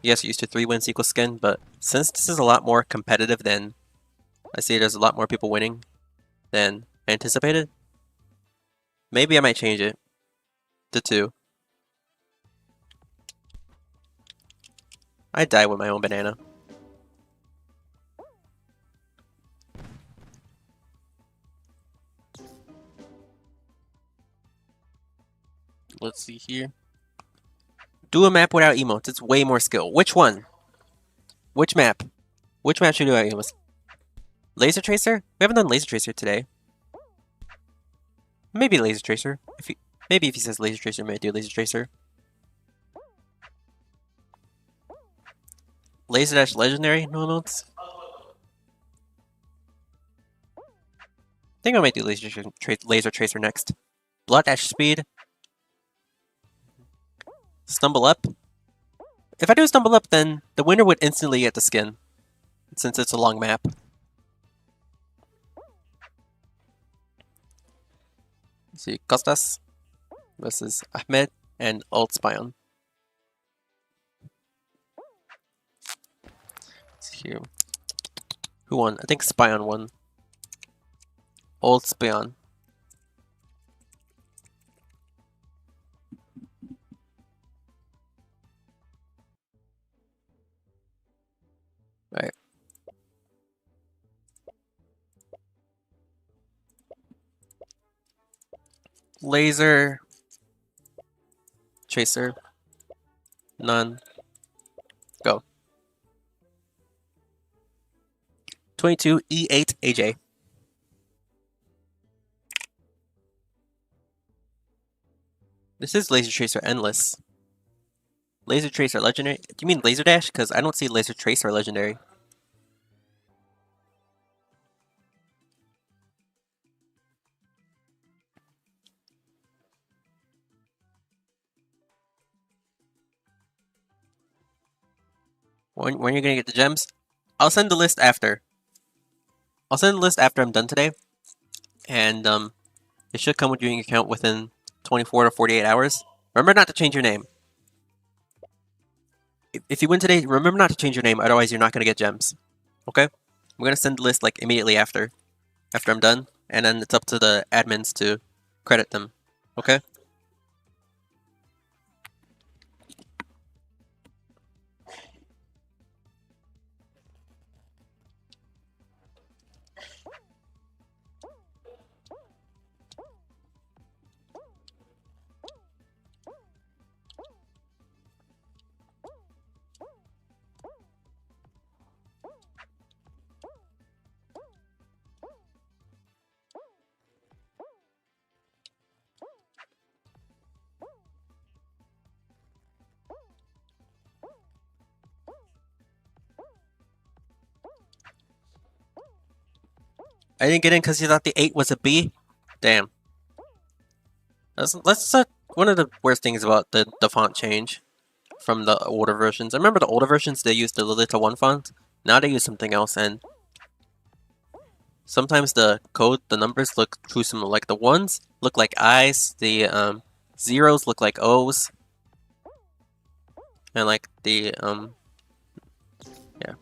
Speaker 1: You guys are used to 3 wins equals skin, but since this is a lot more competitive than I see there's a lot more people winning than anticipated, maybe I might change it to 2. I die with my own banana. Let's see here. Do a map without emotes. It's way more skill. Which one? Which map? Which map should we do without emotes? Laser Tracer? We haven't done Laser Tracer today. Maybe Laser Tracer. Maybe if he says Laser Tracer, maybe do Laser Tracer. Laser Dash Legendary? No emotes? I think I might do Laser Tracer next. Blood Dash Speed. Stumble Up. If I do Stumble Up, then the winner would instantly get the skin, since it's a long map. Let's see, Costas versus Ahmed and Old Spion. Let's see here. Who won? I think Spion won. Old Spion. Right. Laser Tracer. None. Go. 22 E8 AJ. This is Laser Tracer Endless. Laser Tracer Legendary? Do you mean Laser Dash? Because I don't see Laser Tracer Legendary. When are you gonna get the gems? I'll send the list after. I'll send the list after I'm done today, and it should come with your account within 24 to 48 hours. Remember not to change your name. If you win today, remember not to change your name, otherwise you're not gonna get gems. Okay? I'm gonna send the list like immediately after I'm done, and then it's up to the admins to credit them. Okay? I didn't get in because you thought the 8 was a B? Damn. That's one of the worst things about the font change from the older versions. I remember the older versions, they used the Lolita 1 font. Now they use something else, and sometimes the code, the numbers look too similar. Like the 1s look like I's, the 0s look like O's, and like the yeah,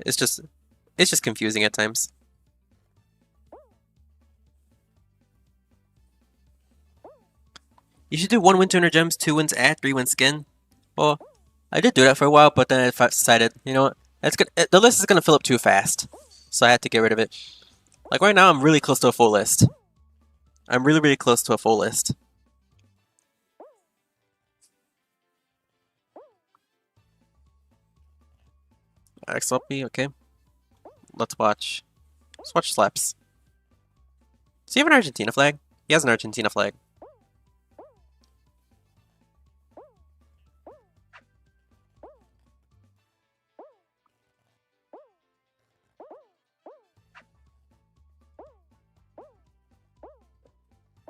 Speaker 1: it's just confusing at times. You should do 1 win 200 gems, 2 wins ad, 3 wins skin. Well, I did do that for a while, but then I decided, you know what, that's good. The list is gonna fill up too fast, so I had to get rid of it. Like right now, I'm really close to a full list. I'm really close to a full list. XLP, okay. Let's watch Slaps. Does he have an Argentina flag? He has an Argentina flag.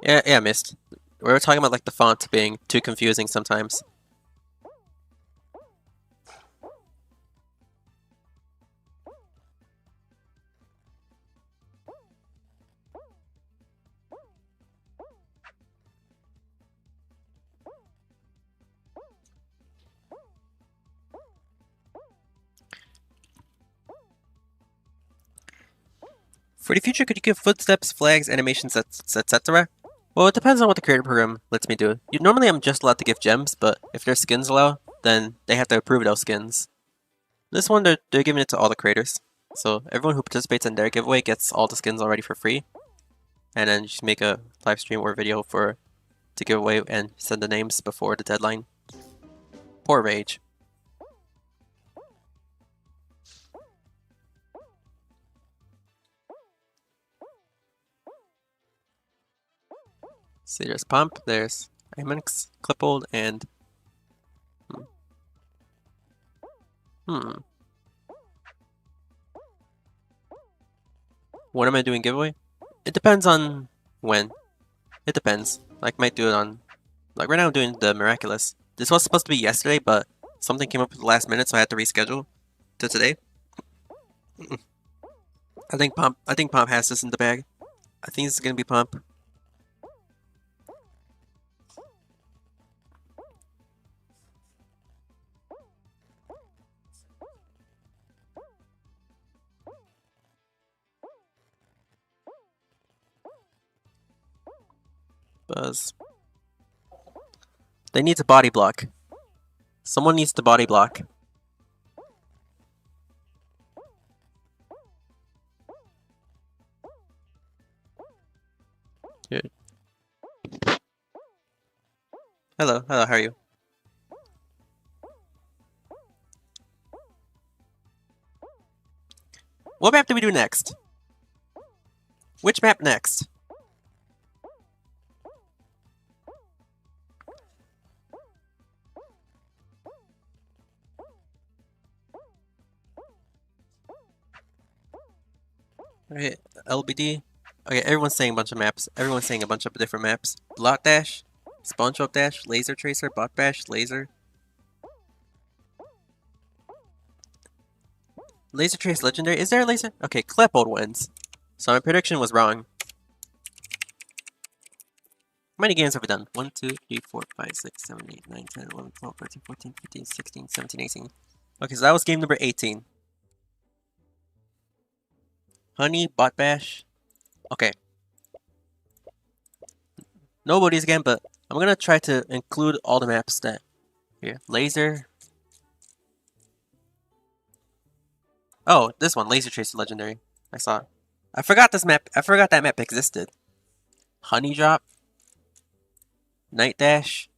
Speaker 1: Yeah, I missed. We were talking about like the font being too confusing sometimes. For the future, could you give footsteps, flags, animations, etc.? Well, it depends on what the creator program lets me do. Normally, I'm just allowed to give gems, but if their skins allow, then they have to approve those skins. This one, they're giving it to all the creators. So everyone who participates in their giveaway gets all the skins already for free. And then just make a live stream or video to give away and send the names before the deadline. Poor Rage. See, there's Pump, there's Amex, Clipbold, and When am I doing giveaway? It depends on when. It depends. Like, might do it on... Like, right now I'm doing the Miraculous. This was supposed to be yesterday, but something came up at the last minute, so I had to reschedule to today. I think Pump has this in the bag. I think it's gonna be Pump. Buzz. They need to body block. Someone needs to body block. Here. Hello, how are you? What map do we do next? Which map next? Okay, LBD. Okay, everyone's saying a bunch of maps. Everyone's saying a bunch of different maps. Lot Dash, SpongeBob Dash, Laser Tracer, Bot Bash, Laser. Laser Trace Legendary. Is there a laser? Okay, Klepold wins. So my prediction was wrong. How many games have we done? 1, 2, 3, 4, 5, 6, 7, 8, 9, 10, 11, 12, 13, 14, 15, 16, 17, 18. Okay, so that was game number 18. Honey, Bot Bash. Okay. Nobody's again, but I'm gonna try to include all the maps that here. Laser. Oh, this one, Laser Tracer Legendary. I saw it. I forgot this map. I forgot that map existed. Honey Drop. Night Dash.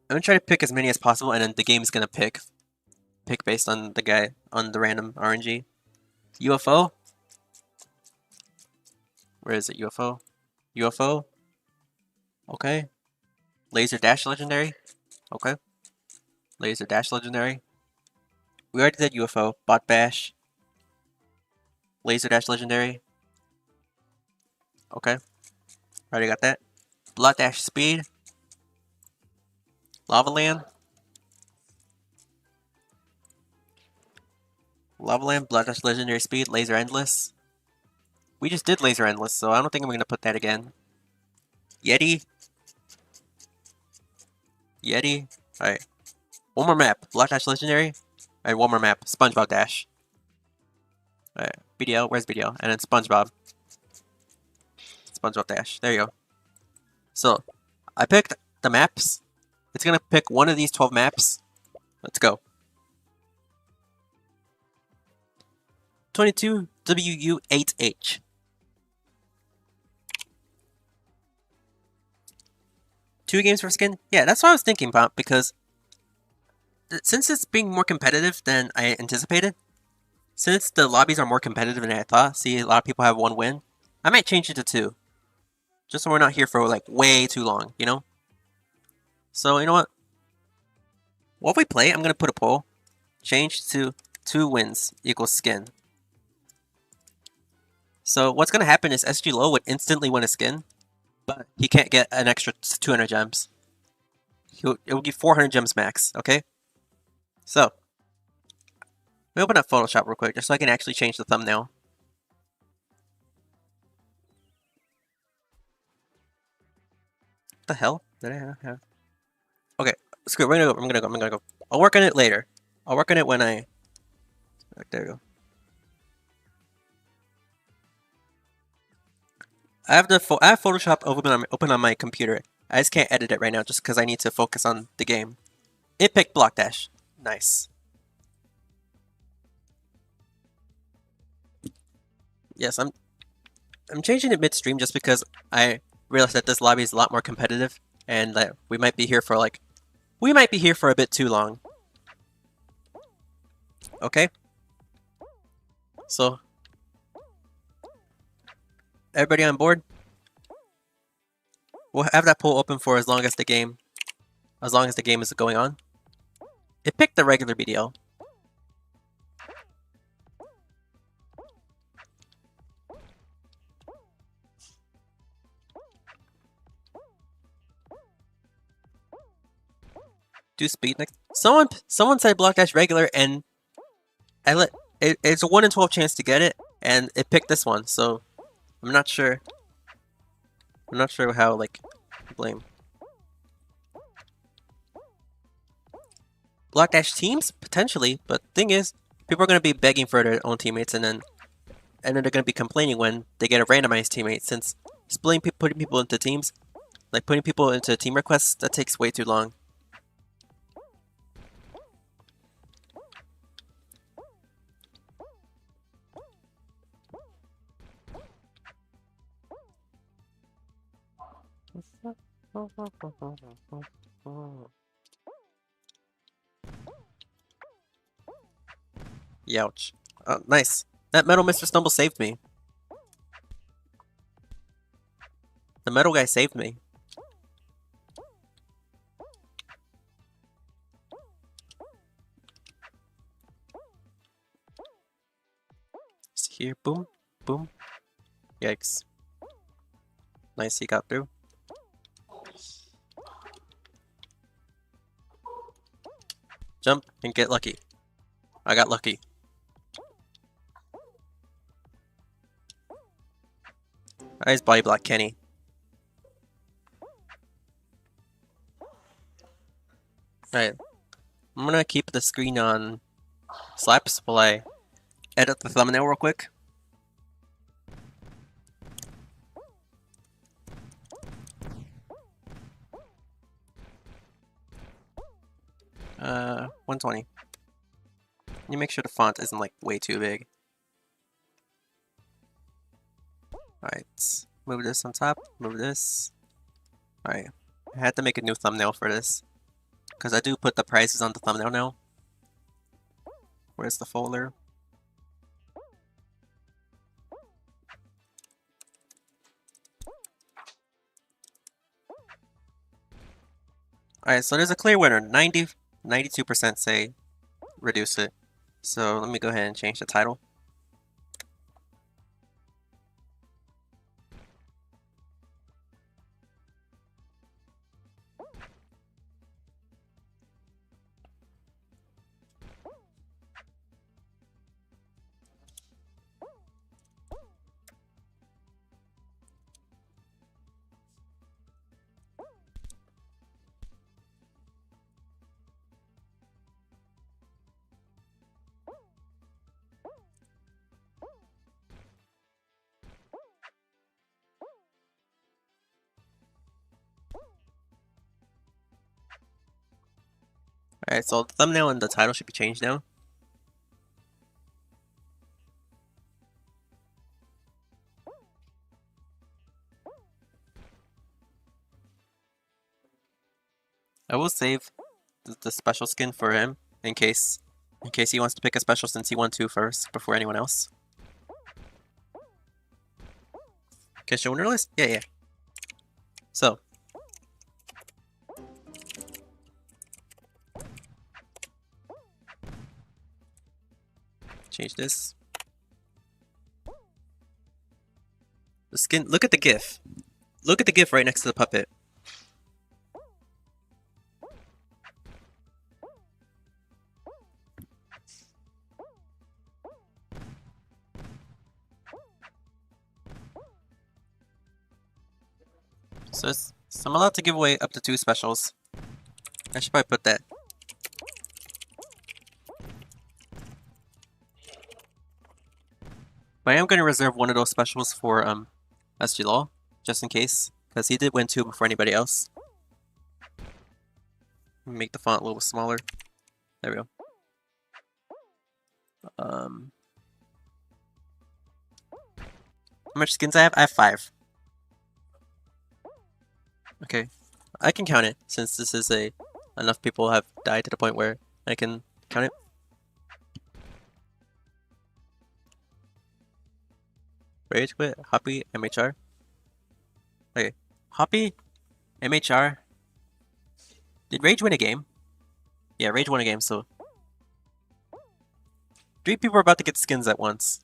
Speaker 1: I'm gonna try to pick as many as possible, and then the game's gonna pick based on the random RNG. UFO. Where is it? UFO. UFO. Okay. Laser Dash Legendary. Okay. Laser Dash Legendary. We already did UFO. Bot Bash. Laser Dash Legendary. Okay. Already got that. Blood Dash Speed. Lava Land. Lava Land, Blood Dash Legendary Speed, Laser Endless. We just did Laser Endless, so I don't think I'm going to put that again. Yeti. Yeti. Alright. One more map. Blood Dash Legendary. Alright, one more map. SpongeBob Dash. Alright. BDL. Where's BDL? And then SpongeBob. SpongeBob Dash. There you go. So, I picked the maps. It's going to pick one of these 12 maps. Let's go. 22WU8H. Two games for skin? Yeah, that's what I was thinking about, because since it's being more competitive than I anticipated, since the lobbies are more competitive than I thought, see a lot of people have one win, I might change it to 2. Just so we're not here for like way too long, you know? So, you know what? While we play, I'm going to put a poll. Change to 2 wins equals skin. So what's going to happen is SG Low would instantly win a skin, but he can't get an extra 200 gems. It will give 400 gems max, okay? So, let me open up Photoshop real quick, just so I can actually change the thumbnail. What the hell did I have? Okay, screw it, I'm gonna go. I'll work on it later. I'll work on it when I... There we go. I have Photoshop open on my computer. I just can't edit it right now just because I need to focus on the game. It picked Block Dash. Nice. Yes, I'm changing it midstream just because I realized that this lobby is a lot more competitive and that we might be here for a bit too long. Okay? So, everybody on board? We'll have that poll open for as long as the game is going on. It picked the regular BDL. Do speed next. Someone said Block Dash regular, and it's a 1 in 12 chance to get it, and it picked this one. So I'm not sure. I'm not sure how blame. Block Dash teams potentially, but thing is, people are gonna be begging for their own teammates, and then they're gonna be complaining when they get a randomized teammate, since putting people into teams, like putting people into team requests, that takes way too long. Youch. Nice. That Metal Mr. Stumble saved me. The metal guy saved me. See here, boom, boom. Yikes. Nice, he got through. Jump and get lucky. I got lucky. Alright, body block Kenny. Alright. I'm gonna keep the screen on slaps while I edit the thumbnail real quick. Uh, 120. You make sure the font isn't like way too big. Alright, move this on top, move this. Alright, I had to make a new thumbnail for this. Because I do put the prices on the thumbnail now. Where's the folder? Alright, so there's a clear winner. 92% say reduce it. So let me go ahead and change the title. Alright, so the thumbnail and the title should be changed now. I will save the special skin for him in case he wants to pick a special since he won 2 first before anyone else. Okay, show winner list? Yeah. So. Change this. The skin, look at the GIF. Look at the GIF right next to the puppet. So I'm allowed to give away up to 2 specials. I should probably put that. But I am going to reserve one of those specials for SG Law, just in case, because he did win 2 before anybody else. Make the font a little bit smaller. There we go. How much skins I have? I have 5. Okay, I can count it since this is enough people have died to the point where I can count it. Rage Quit, Hoppy, MHR. Okay, Hoppy, MHR. Did Rage win a game? Yeah, Rage won a game, so 3 people are about to get skins at once.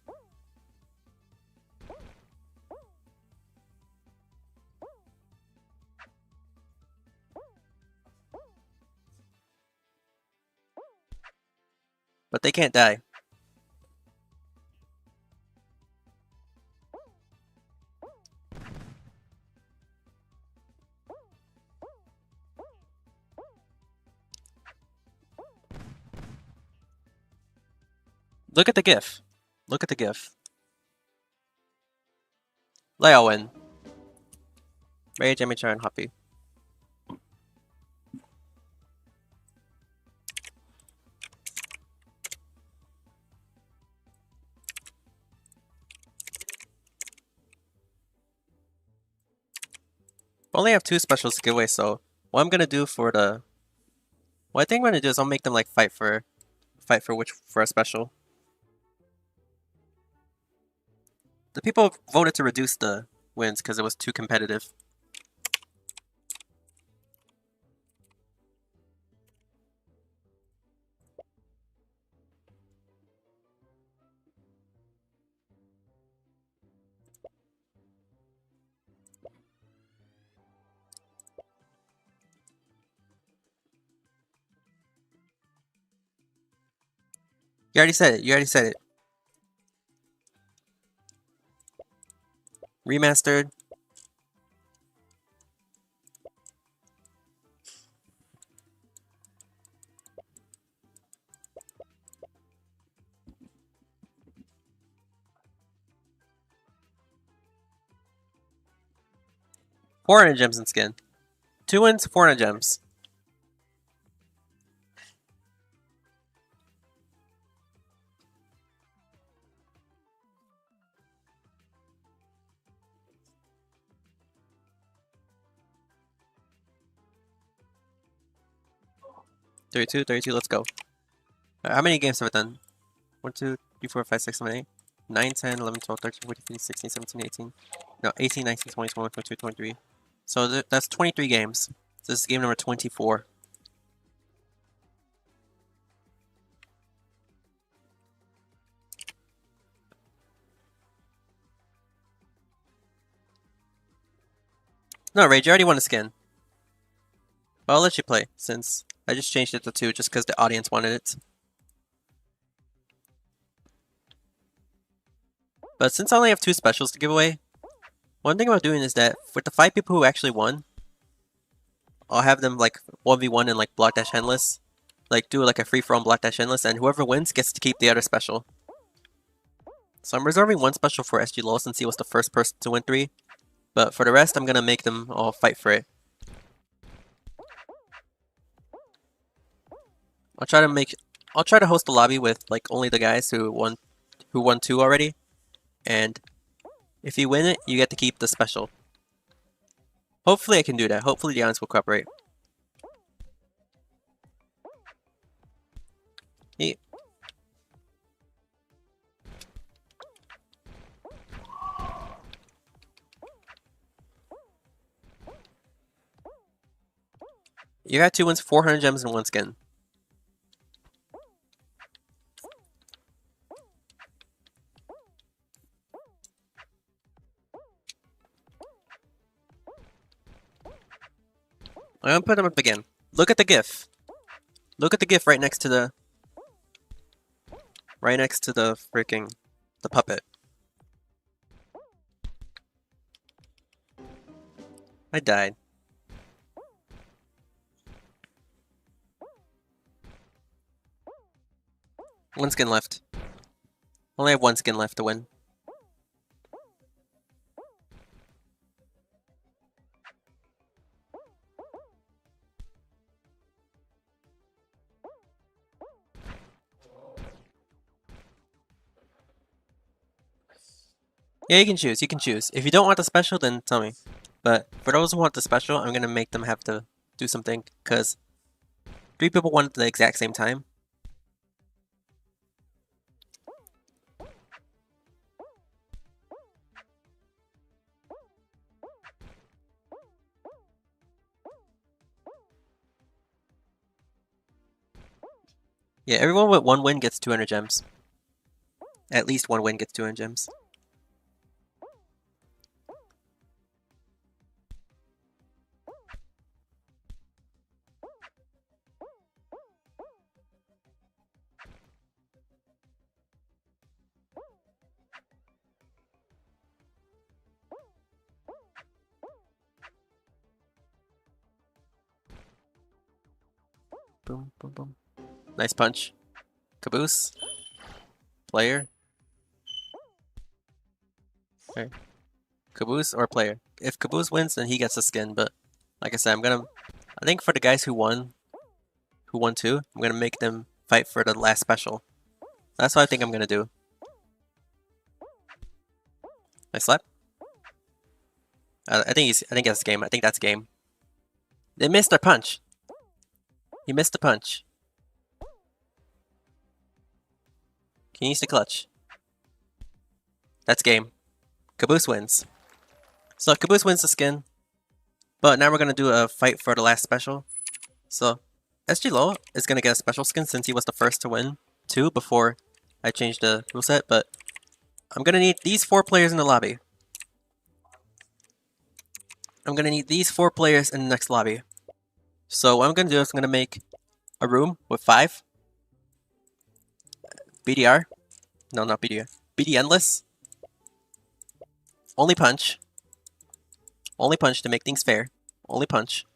Speaker 1: But they can't die. Look at the GIF. Look at the GIF. Leo win. Rage, MHR, and Hoppy. I only have 2 specials to give away, so what I'm gonna do for the... What I think I'm gonna do is I'll make them like fight for a special. The people voted to reduce the wins because it was too competitive. You already said it. You already said it. Remastered. $400 gems in skin. 2 wins, 400 gems. $32, let's go. How many games have I done? 1, 2, 3, 4, 5, 6, 7, 8, 9, 10, 11, 12, 13, 14, 15, 16, 17, 18. No, 18, 19, 20, 21, 22, 23. So that's 23 games. So this is game number 24. No, Rage, you already won a skin. But I'll let you play, since I just changed it to 2 just because the audience wanted it. But since I only have 2 specials to give away, one thing about doing is that with the 5 people who actually won, I'll have them like 1v1 in like Block Dash Endless. Like do like a free-for-all Block Dash Endless, and whoever wins gets to keep the other special. So I'm reserving 1 special for SG Low since he was the first person to win 3. But for the rest, I'm gonna make them all fight for it. I'll try to host a lobby with like only the guys who won 2 already. And if you win it, you get to keep the special. Hopefully I can do that. Hopefully the audience will cooperate. Yeah. You got 2 wins, 400 gems, and 1 skin. I'm gonna put them up again. Look at the GIF. Look at the GIF right next to the freaking the puppet. I died. One skin left. Only have 1 skin left to win. Yeah, you can choose. You can choose. If you don't want the special, then tell me. But for those who want the special, I'm gonna make them have to do something because 3 people want it at the exact same time. Yeah, everyone with 1 win gets 200 gems. At least 1 win gets 200 gems. Boom, boom, boom. Nice punch. Caboose. Player. Okay. Caboose or player. If Caboose wins, then he gets the skin, but like I said, I think for the guys who won 2, I'm gonna make them fight for the last special. That's what I think I'm gonna do. Nice slap. I think that's game. I think that's game. They missed their punch. He missed the punch. Can you use the clutch? That's game. Caboose wins. So Caboose wins the skin. But now we're gonna do a fight for the last special. So SG Low is gonna get a special skin since he was the first to win 2 before I changed the rule set, but I'm gonna need these 4 players in the lobby. I'm gonna need these 4 players in the next lobby. So what I'm gonna do is I'm gonna make a room with 5. BDR? No, not BDR. BD Endless? Only punch. Only punch to make things fair. Only punch.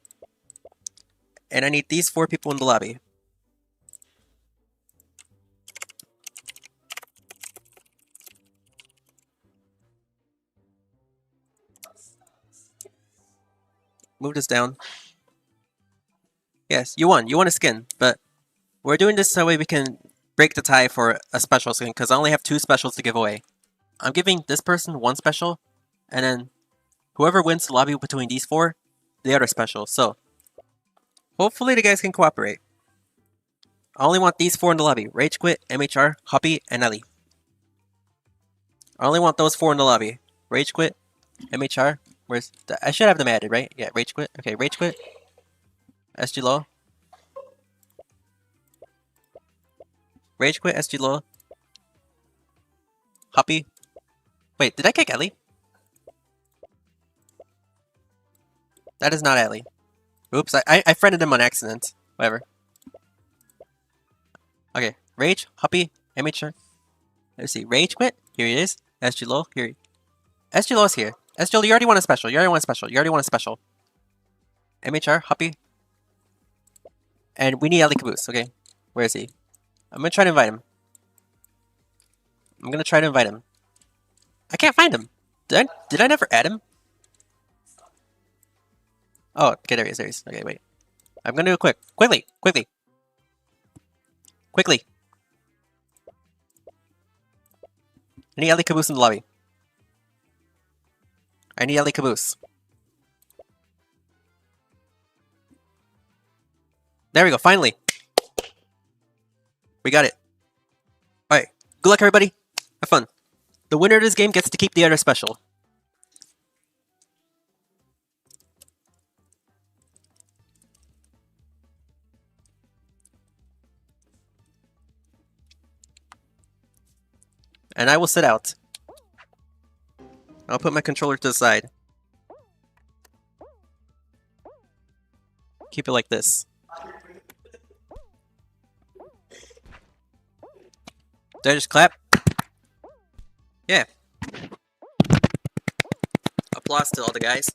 Speaker 1: And I need these 4 people in the lobby. Move this down. Yes, you won. You won a skin, but we're doing this so we can break the tie for a special skin, because I only have 2 specials to give away. I'm giving this person 1 special, and then whoever wins the lobby between these 4, the other special. So, hopefully the guys can cooperate. I only want these 4 in the lobby. Rage Quit, MHR, Hoppy, and Ellie. I only want those 4 in the lobby. Rage Quit, MHR, I should have them added, right? Yeah, Rage Quit. Okay, Rage Quit, SG Low. Rage Quit, SG Low. Hoppy. Wait, did I kick Ellie? That is not Ellie. Oops, I friended him on accident. Whatever. Okay, Rage, Hoppy, MHR. Let's see, Rage Quit. Here he is. SG Low, here. SG Low is here. SG Low, you already won a special. You already won a special. You already won a special. MHR, Hoppy. And we need Ali Caboose, okay? Where is he? I'm gonna try to invite him. I can't find him. Did I never add him? Oh, okay, there he is. Okay, wait. I'm gonna do it quick. Quickly. I need Ali Caboose in the lobby. I need Ali Caboose. There we go, finally. We got it. Alright, good luck everybody. Have fun. The winner of this game gets to keep the other special. And I will sit out. I'll put my controller to the side. Keep it like this. Did I just clap? Yeah. Applause to all the guys.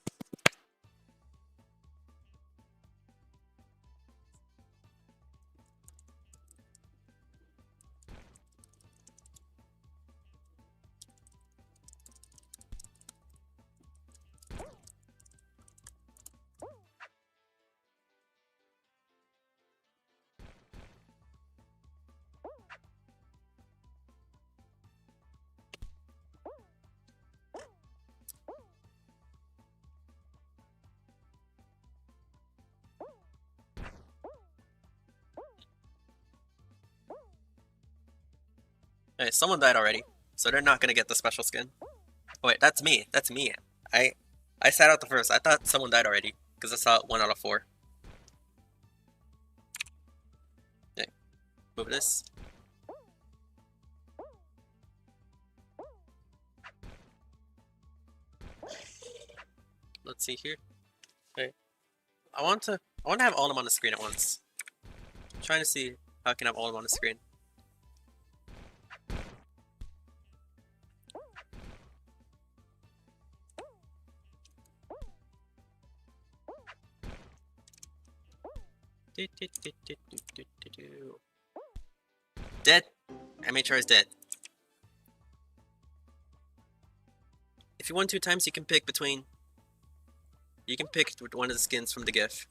Speaker 1: Hey, someone died already, so they're not gonna get the special skin. Oh, wait, that's me. I sat out the first. I thought someone died already, because I saw 1 out of 4. Okay, move this. Let's see here. Okay, I want to have all of them on the screen at once. I'm trying to see how I can have all of them on the screen. Dead. MHR is dead. If you won 2 times, you can pick between. You can pick one of the skins from the GIF.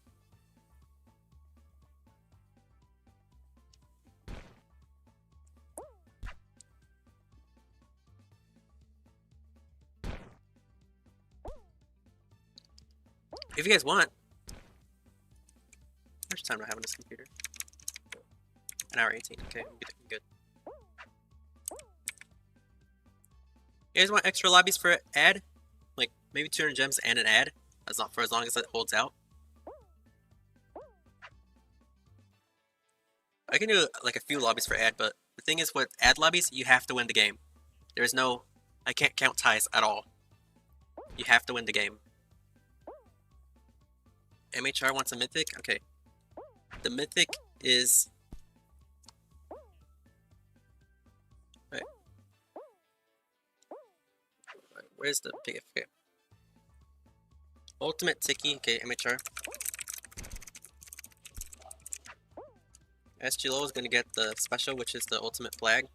Speaker 1: If you guys want. How much time do I have on this computer? An hour 18. Okay, I'm good. You guys want extra lobbies for ad? Like maybe 200 gems and an ad, as long as it holds out. I can do like a few lobbies for ad, but the thing is with ad lobbies, you have to win the game. There's no, I can't count ties at all. You have to win the game. MHR wants a mythic? Okay. The mythic is Where's the big? Okay. Ultimate Tiki. Okay, amateur. SGLO is gonna get the special, which is the ultimate flag.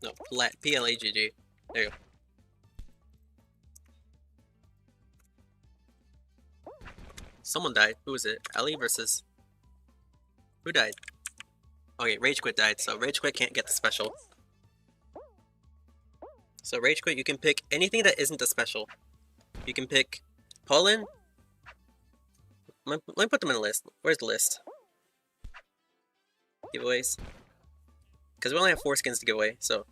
Speaker 1: No, PLAGG. There you go. Someone died. Who was it? Ali versus... Who died? Okay, Rage Quit died, so Rage Quit can't get the special. So Rage Quit, you can pick anything that isn't the special. You can pick Pollen. Let me put them in a list. Where's the list? Giveaways. Because we only have 4 skins to give away, so...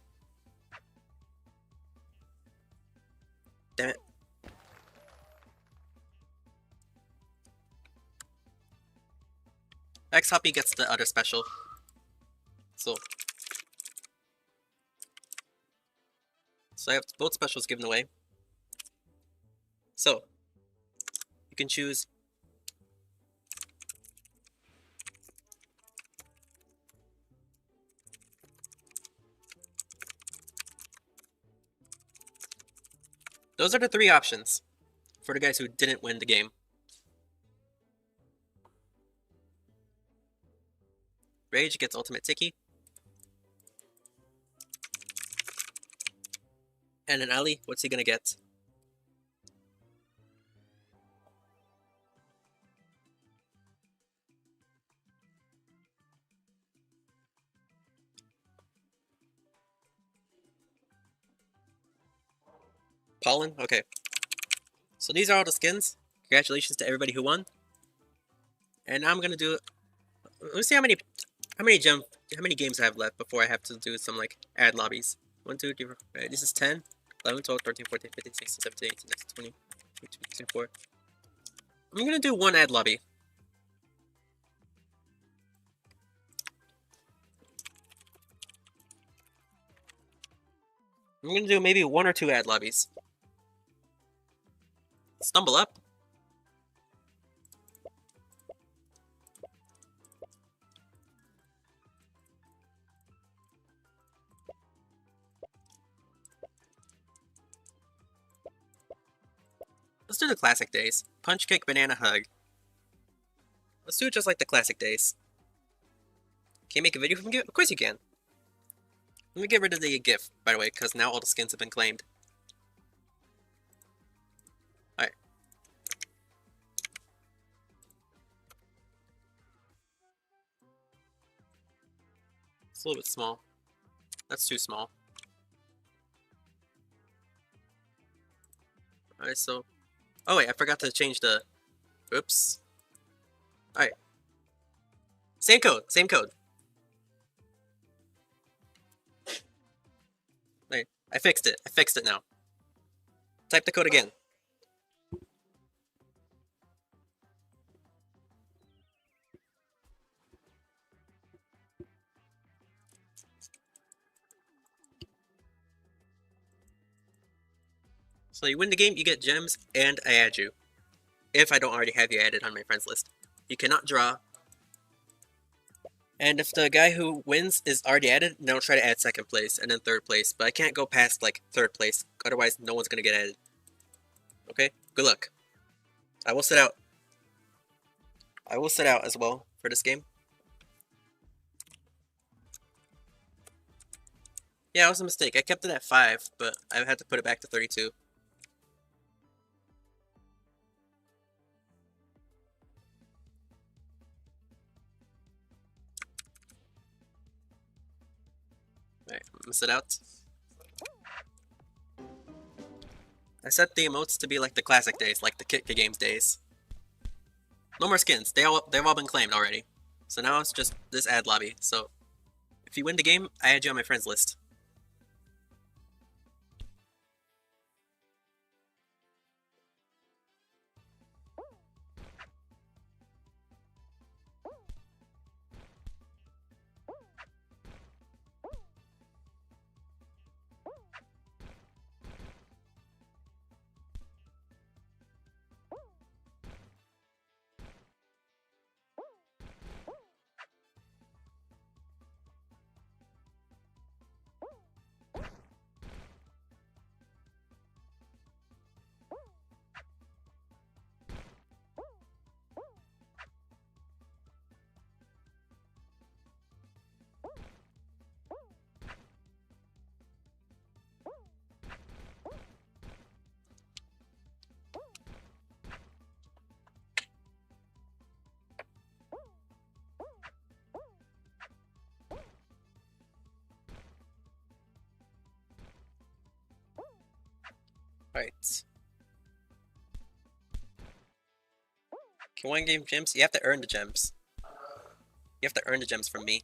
Speaker 1: Damn it. X-Hoppy gets the other special. So I have both specials given away. So, you can choose those are the 3 options for the guys who didn't win the game. Rage gets Ultimate Tiki. And then Ali, what's he gonna get? Pollen? Okay. So these are all the skins. Congratulations to everybody who won. And now I'm gonna do... Let's see how many games I have left before I have to do some like ad lobbies. 1, 2, 3, 4. Right, this is 10, 11, 12, 13, 14, 15, 16, 17, 18, 19, 20, 22, 24. I'm gonna do 1 ad lobby. I'm gonna do maybe 1 or 2 ad lobbies. Stumble up. Let's do the classic days. Punch, kick, banana, hug. Let's do it just like the classic days. Can you make a video from GIF? Of course you can. Let me get rid of the GIF, by the way, because now all the skins have been claimed. Alright. It's a little bit small. That's too small. Alright, so... Oh wait, I forgot to change the... Oops. Alright. Same code, same code. Alright, I fixed it now. Type the code again. So you win the game, you get gems, and I add you. If I don't already have you added on my friends list. You cannot draw. And if the guy who wins is already added, then I'll try to add 2nd place and then 3rd place. But I can't go past like 3rd place, otherwise no one's gonna get added. Okay? Good luck. I will sit out. I will sit out as well for this game. Yeah, it was a mistake. I kept it at 5, but I had to put it back to 32. Alright, I'm gonna sit out. I set the emotes to be like the classic days, like the Kick Games days. No more skins. They've all been claimed already. So now it's just this ad lobby. So if you win the game, I add you on my friends list. Alright. Can one game gems? You have to earn the gems. You have to earn the gems from me.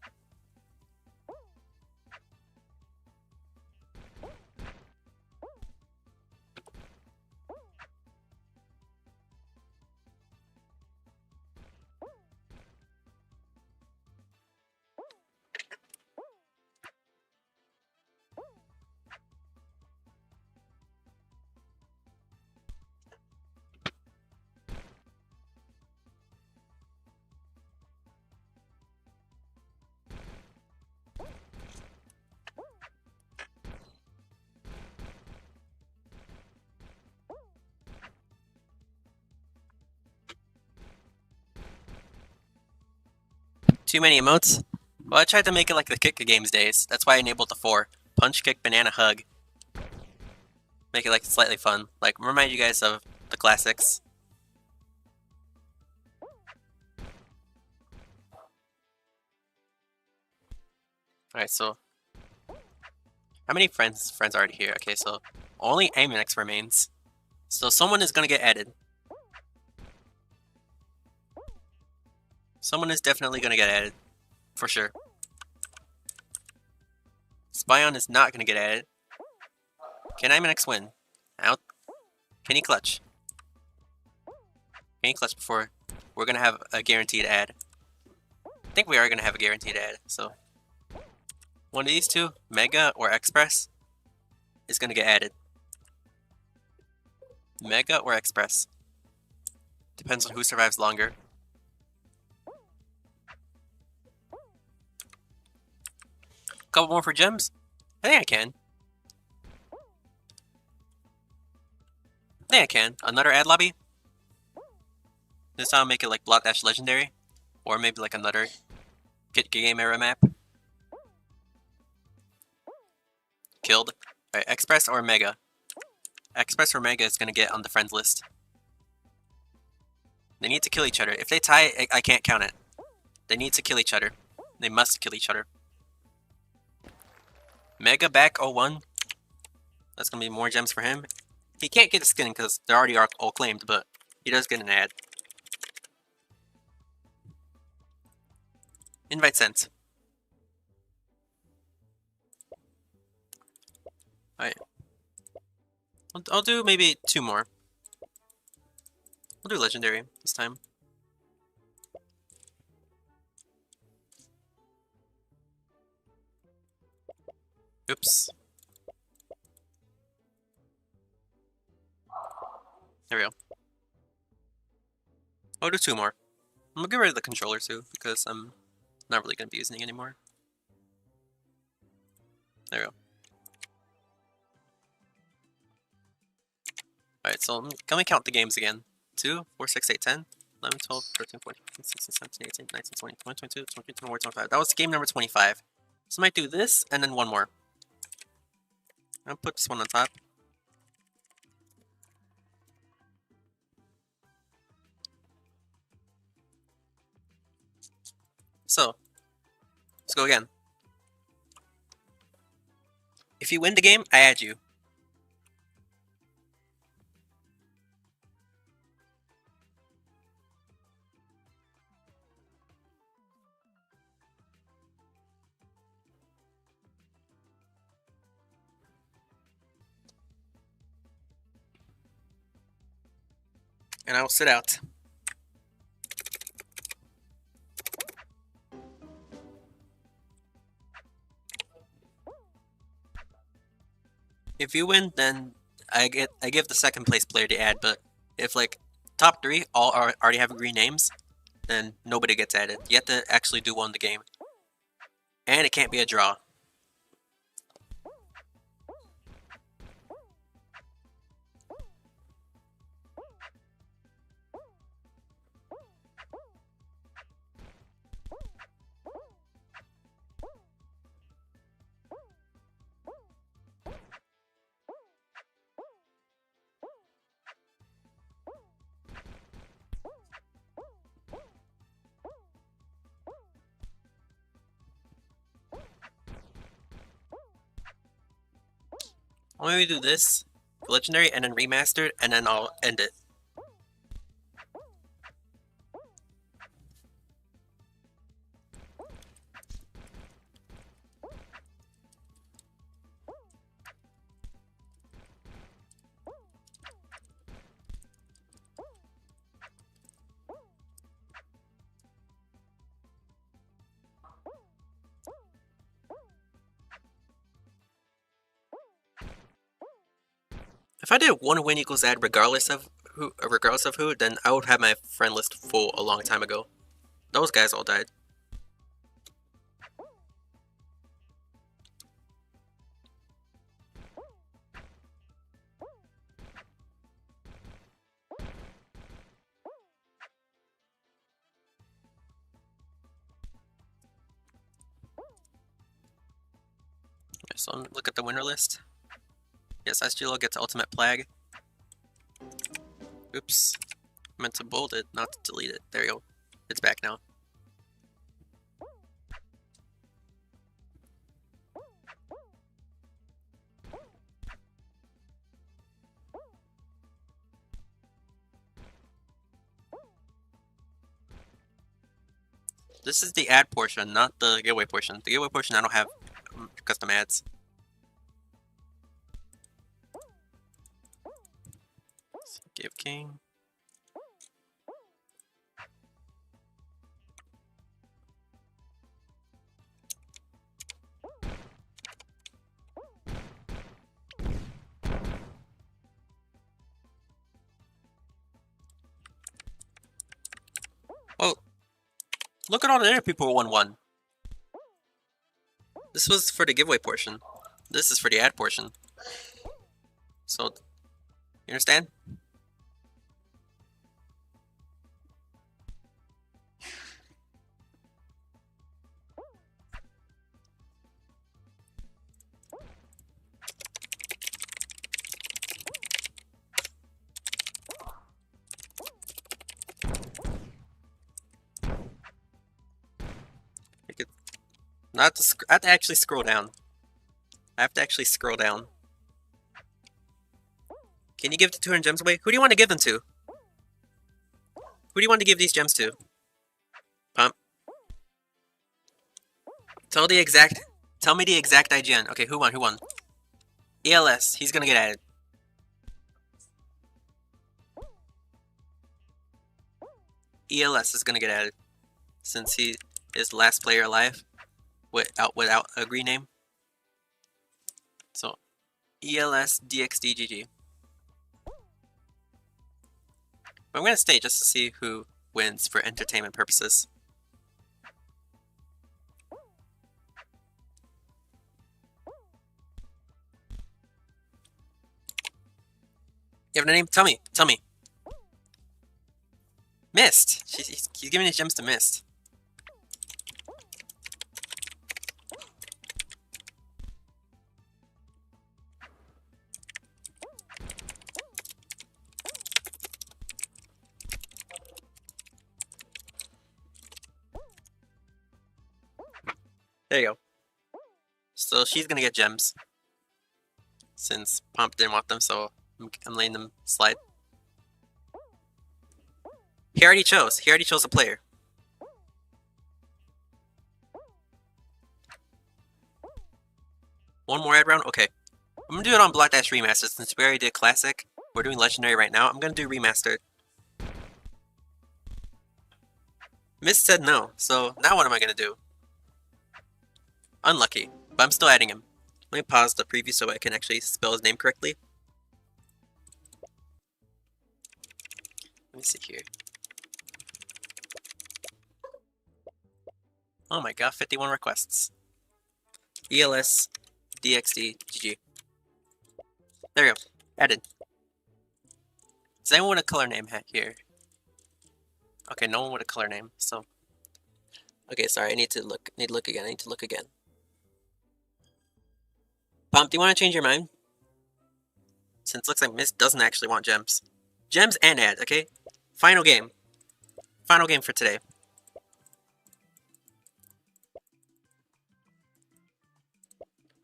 Speaker 1: Too many emotes? Well, I tried to make it like the Kick Games days. That's why I enabled the 4. Punch, kick, banana, hug. Make it like slightly fun. Like, remind you guys of the classics. Alright, so... How many friends are already here? Okay, so only Aminex remains. So someone is gonna get added. Someone is definitely gonna get added. For sure. Spion is not gonna get added. Can Aminex win? Out. Can he clutch? Can he clutch before we're gonna have a guaranteed ad? I think we are gonna have a guaranteed ad, so... One of these two, Mega or Express, is gonna get added. Mega or Express. Depends on who survives longer. Couple more for gems? I think I can. Another ad lobby? This time I'll make it like Block Dash Legendary. Or maybe like another Kit Game era map. Killed. Alright, Express or Mega? Express or Mega is gonna get on the friends list. They need to kill each other. If they tie, I can't count it. They need to kill each other. They must kill each other. Mega back 01. That's gonna be more gems for him. He can't get a skin because they already are all claimed, but he does get an ad. Invite sent. Alright. I'll do maybe 2 more. We'll do Legendary this time. Oops. There we go. I'll do 2 more. I'm gonna get rid of the controller too, because I'm not really gonna be using it anymore. There we go. Alright, so let me count the games again. 2, 4, 6, 8, 10, 11, 12, 13, 14, 15, 16, 17, 18, 19, 20, 21, 22, 23, 24, 25. That was game number 25. So I might do this, and then 1 more. I'll put this one on top. So, let's go again. If you win the game, I add you. And I will sit out. If you win, then I give the second place player the ad, but if like top 3 all already have green names, then nobody gets added. You have to actually do one the game. And it can't be a draw. I'll maybe do this, Legendary, and then Remastered, and then I'll end it. If I did one win equals ad regardless of who, then I would have my friend list full a long time ago. Those guys all died. So look at the winner list. Yes, SGLO gets Ultimate Plague. Oops. I meant to bold it, not to delete it. There you go. It's back now. This is the ad portion, not the giveaway portion. The giveaway portion I don't have custom ads. Give King. Oh, look at all the other people who won one. This was for the giveaway portion. This is for the ad portion. So, you understand? Not to I have to actually scroll down. I have to actually scroll down. Can you give the 200 gems away? Who do you want to give them to? Who do you want to give these gems to? Pump. Tell me the exact IGN. Okay, who won? Who won? ELS. He's gonna get added. ELS is gonna get added since he is the last player alive without a green name. So ELS DXDGG. I'm gonna stay just to see who wins for entertainment purposes. You have a name? Tell me. Tell me. Mist. He's giving his gems to Mist. There you go. So she's gonna get gems. Since Pomp didn't want them, so I'm letting them slide. He already chose. He already chose a player. One more ad round? Okay. I'm gonna do it on Black Dash Remastered since we already did Classic. We're doing Legendary right now. I'm gonna do Remastered. Mist said no, so now what am I gonna do? Unlucky, but I'm still adding him. Let me pause the preview so I can actually spell his name correctly. Let me see here. Oh my god, 51 requests. ELS DXD GG. There we go. Added. Does anyone want a color name here? Okay, no one with a color name, so. Okay, sorry, I need to look again. I need to look again. Pomp, do you want to change your mind? Since it looks like Mist doesn't actually want gems. Gems and ads, okay? Final game. Final game for today.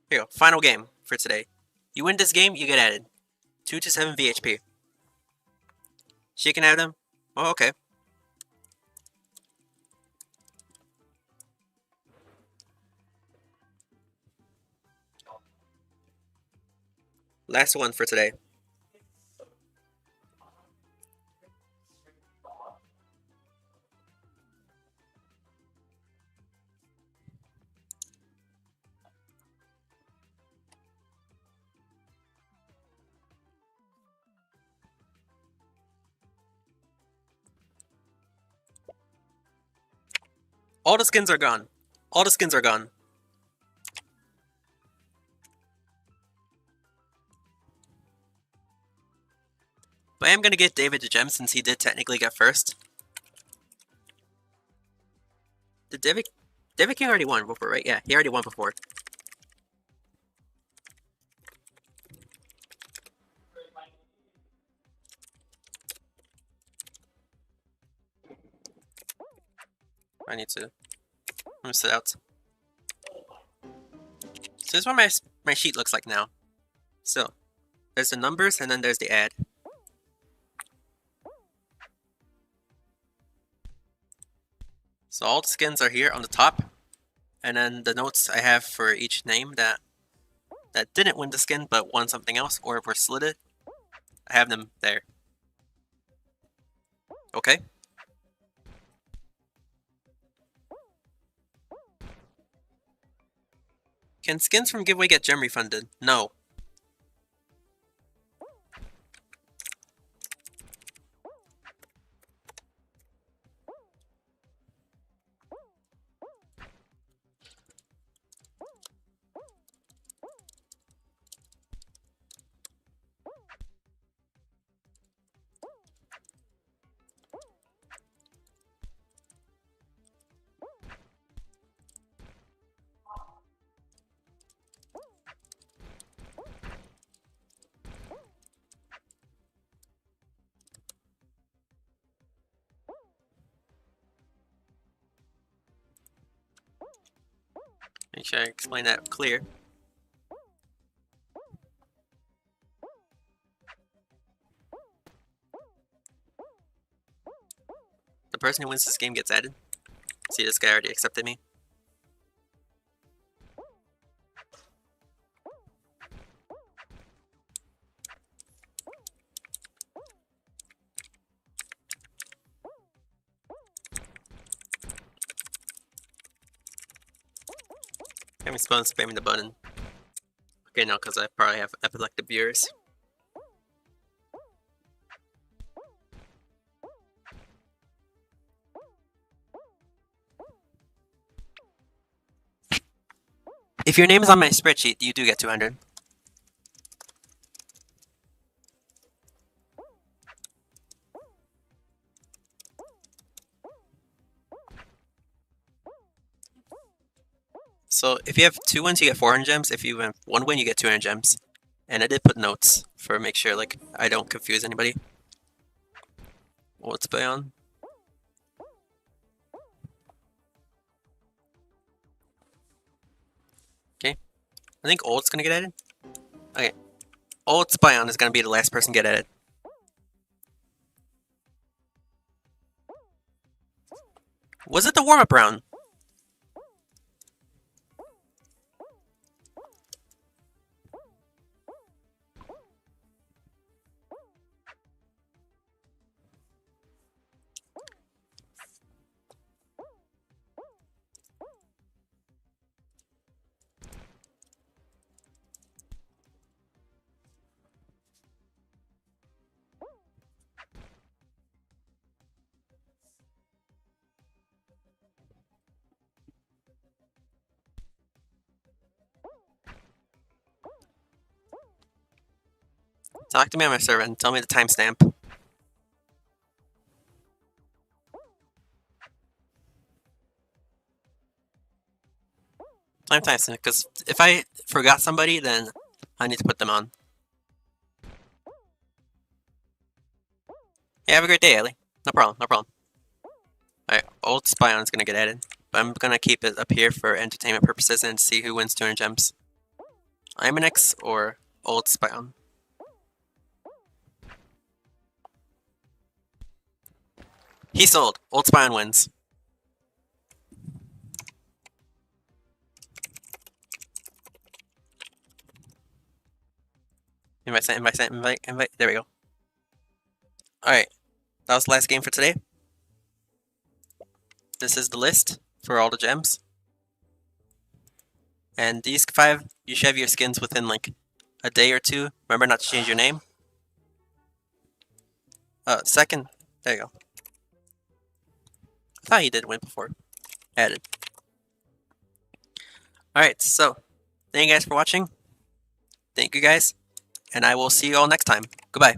Speaker 1: Here you go. Final game for today. You win this game, you get added. 2 to 7 VHP. She can have them? Oh, okay. Last one for today. All the skins are gone. All the skins are gone. But I am gonna get David the gem since he did technically get first. Did David King already won before, right? Yeah, he already won before. I need to. I'm gonna sit out. So this is what my sheet looks like now. So there's the numbers and then there's the ad. So all the skins are here on the top, and then the notes I have for each name that didn't win the skin but won something else or were slitted, I have them there. Okay. Can skins from giveaway get gem refunded? No. Make sure I explain that clear. The person who wins this game gets added. See, this guy already accepted me. I'm supposed to spamming the button. Okay, no, because I probably have epileptic viewers. If your name is on my spreadsheet, you do get 200. So if you have 2 wins, you get 400 gems. If you have 1 win, you get 200 gems. And I did put notes for make sure like I don't confuse anybody. What's play on? Okay. I think Old's gonna get added. Okay. Old Spion is gonna be the last person to get added. Was it the warm-up round? Talk to me on my server and tell me the timestamp. Timestamp, because if I forgot somebody, then I need to put them on. Yeah, have a great day, Ellie. No problem, no problem. Alright, Old Spion is gonna get added. But I'm gonna keep it up here for entertainment purposes and see who wins 200 gems. Imonix or Old Spion. He sold. Old Spion wins. Invite. There we go. Alright. That was the last game for today. This is the list for all the gems. And these 5, you should have your skins within like a day or 2. Remember not to change your name. Second, there you go. I thought he did win before. Added. Alright, so thank you guys for watching. Thank you guys, and I will see you all next time. Goodbye.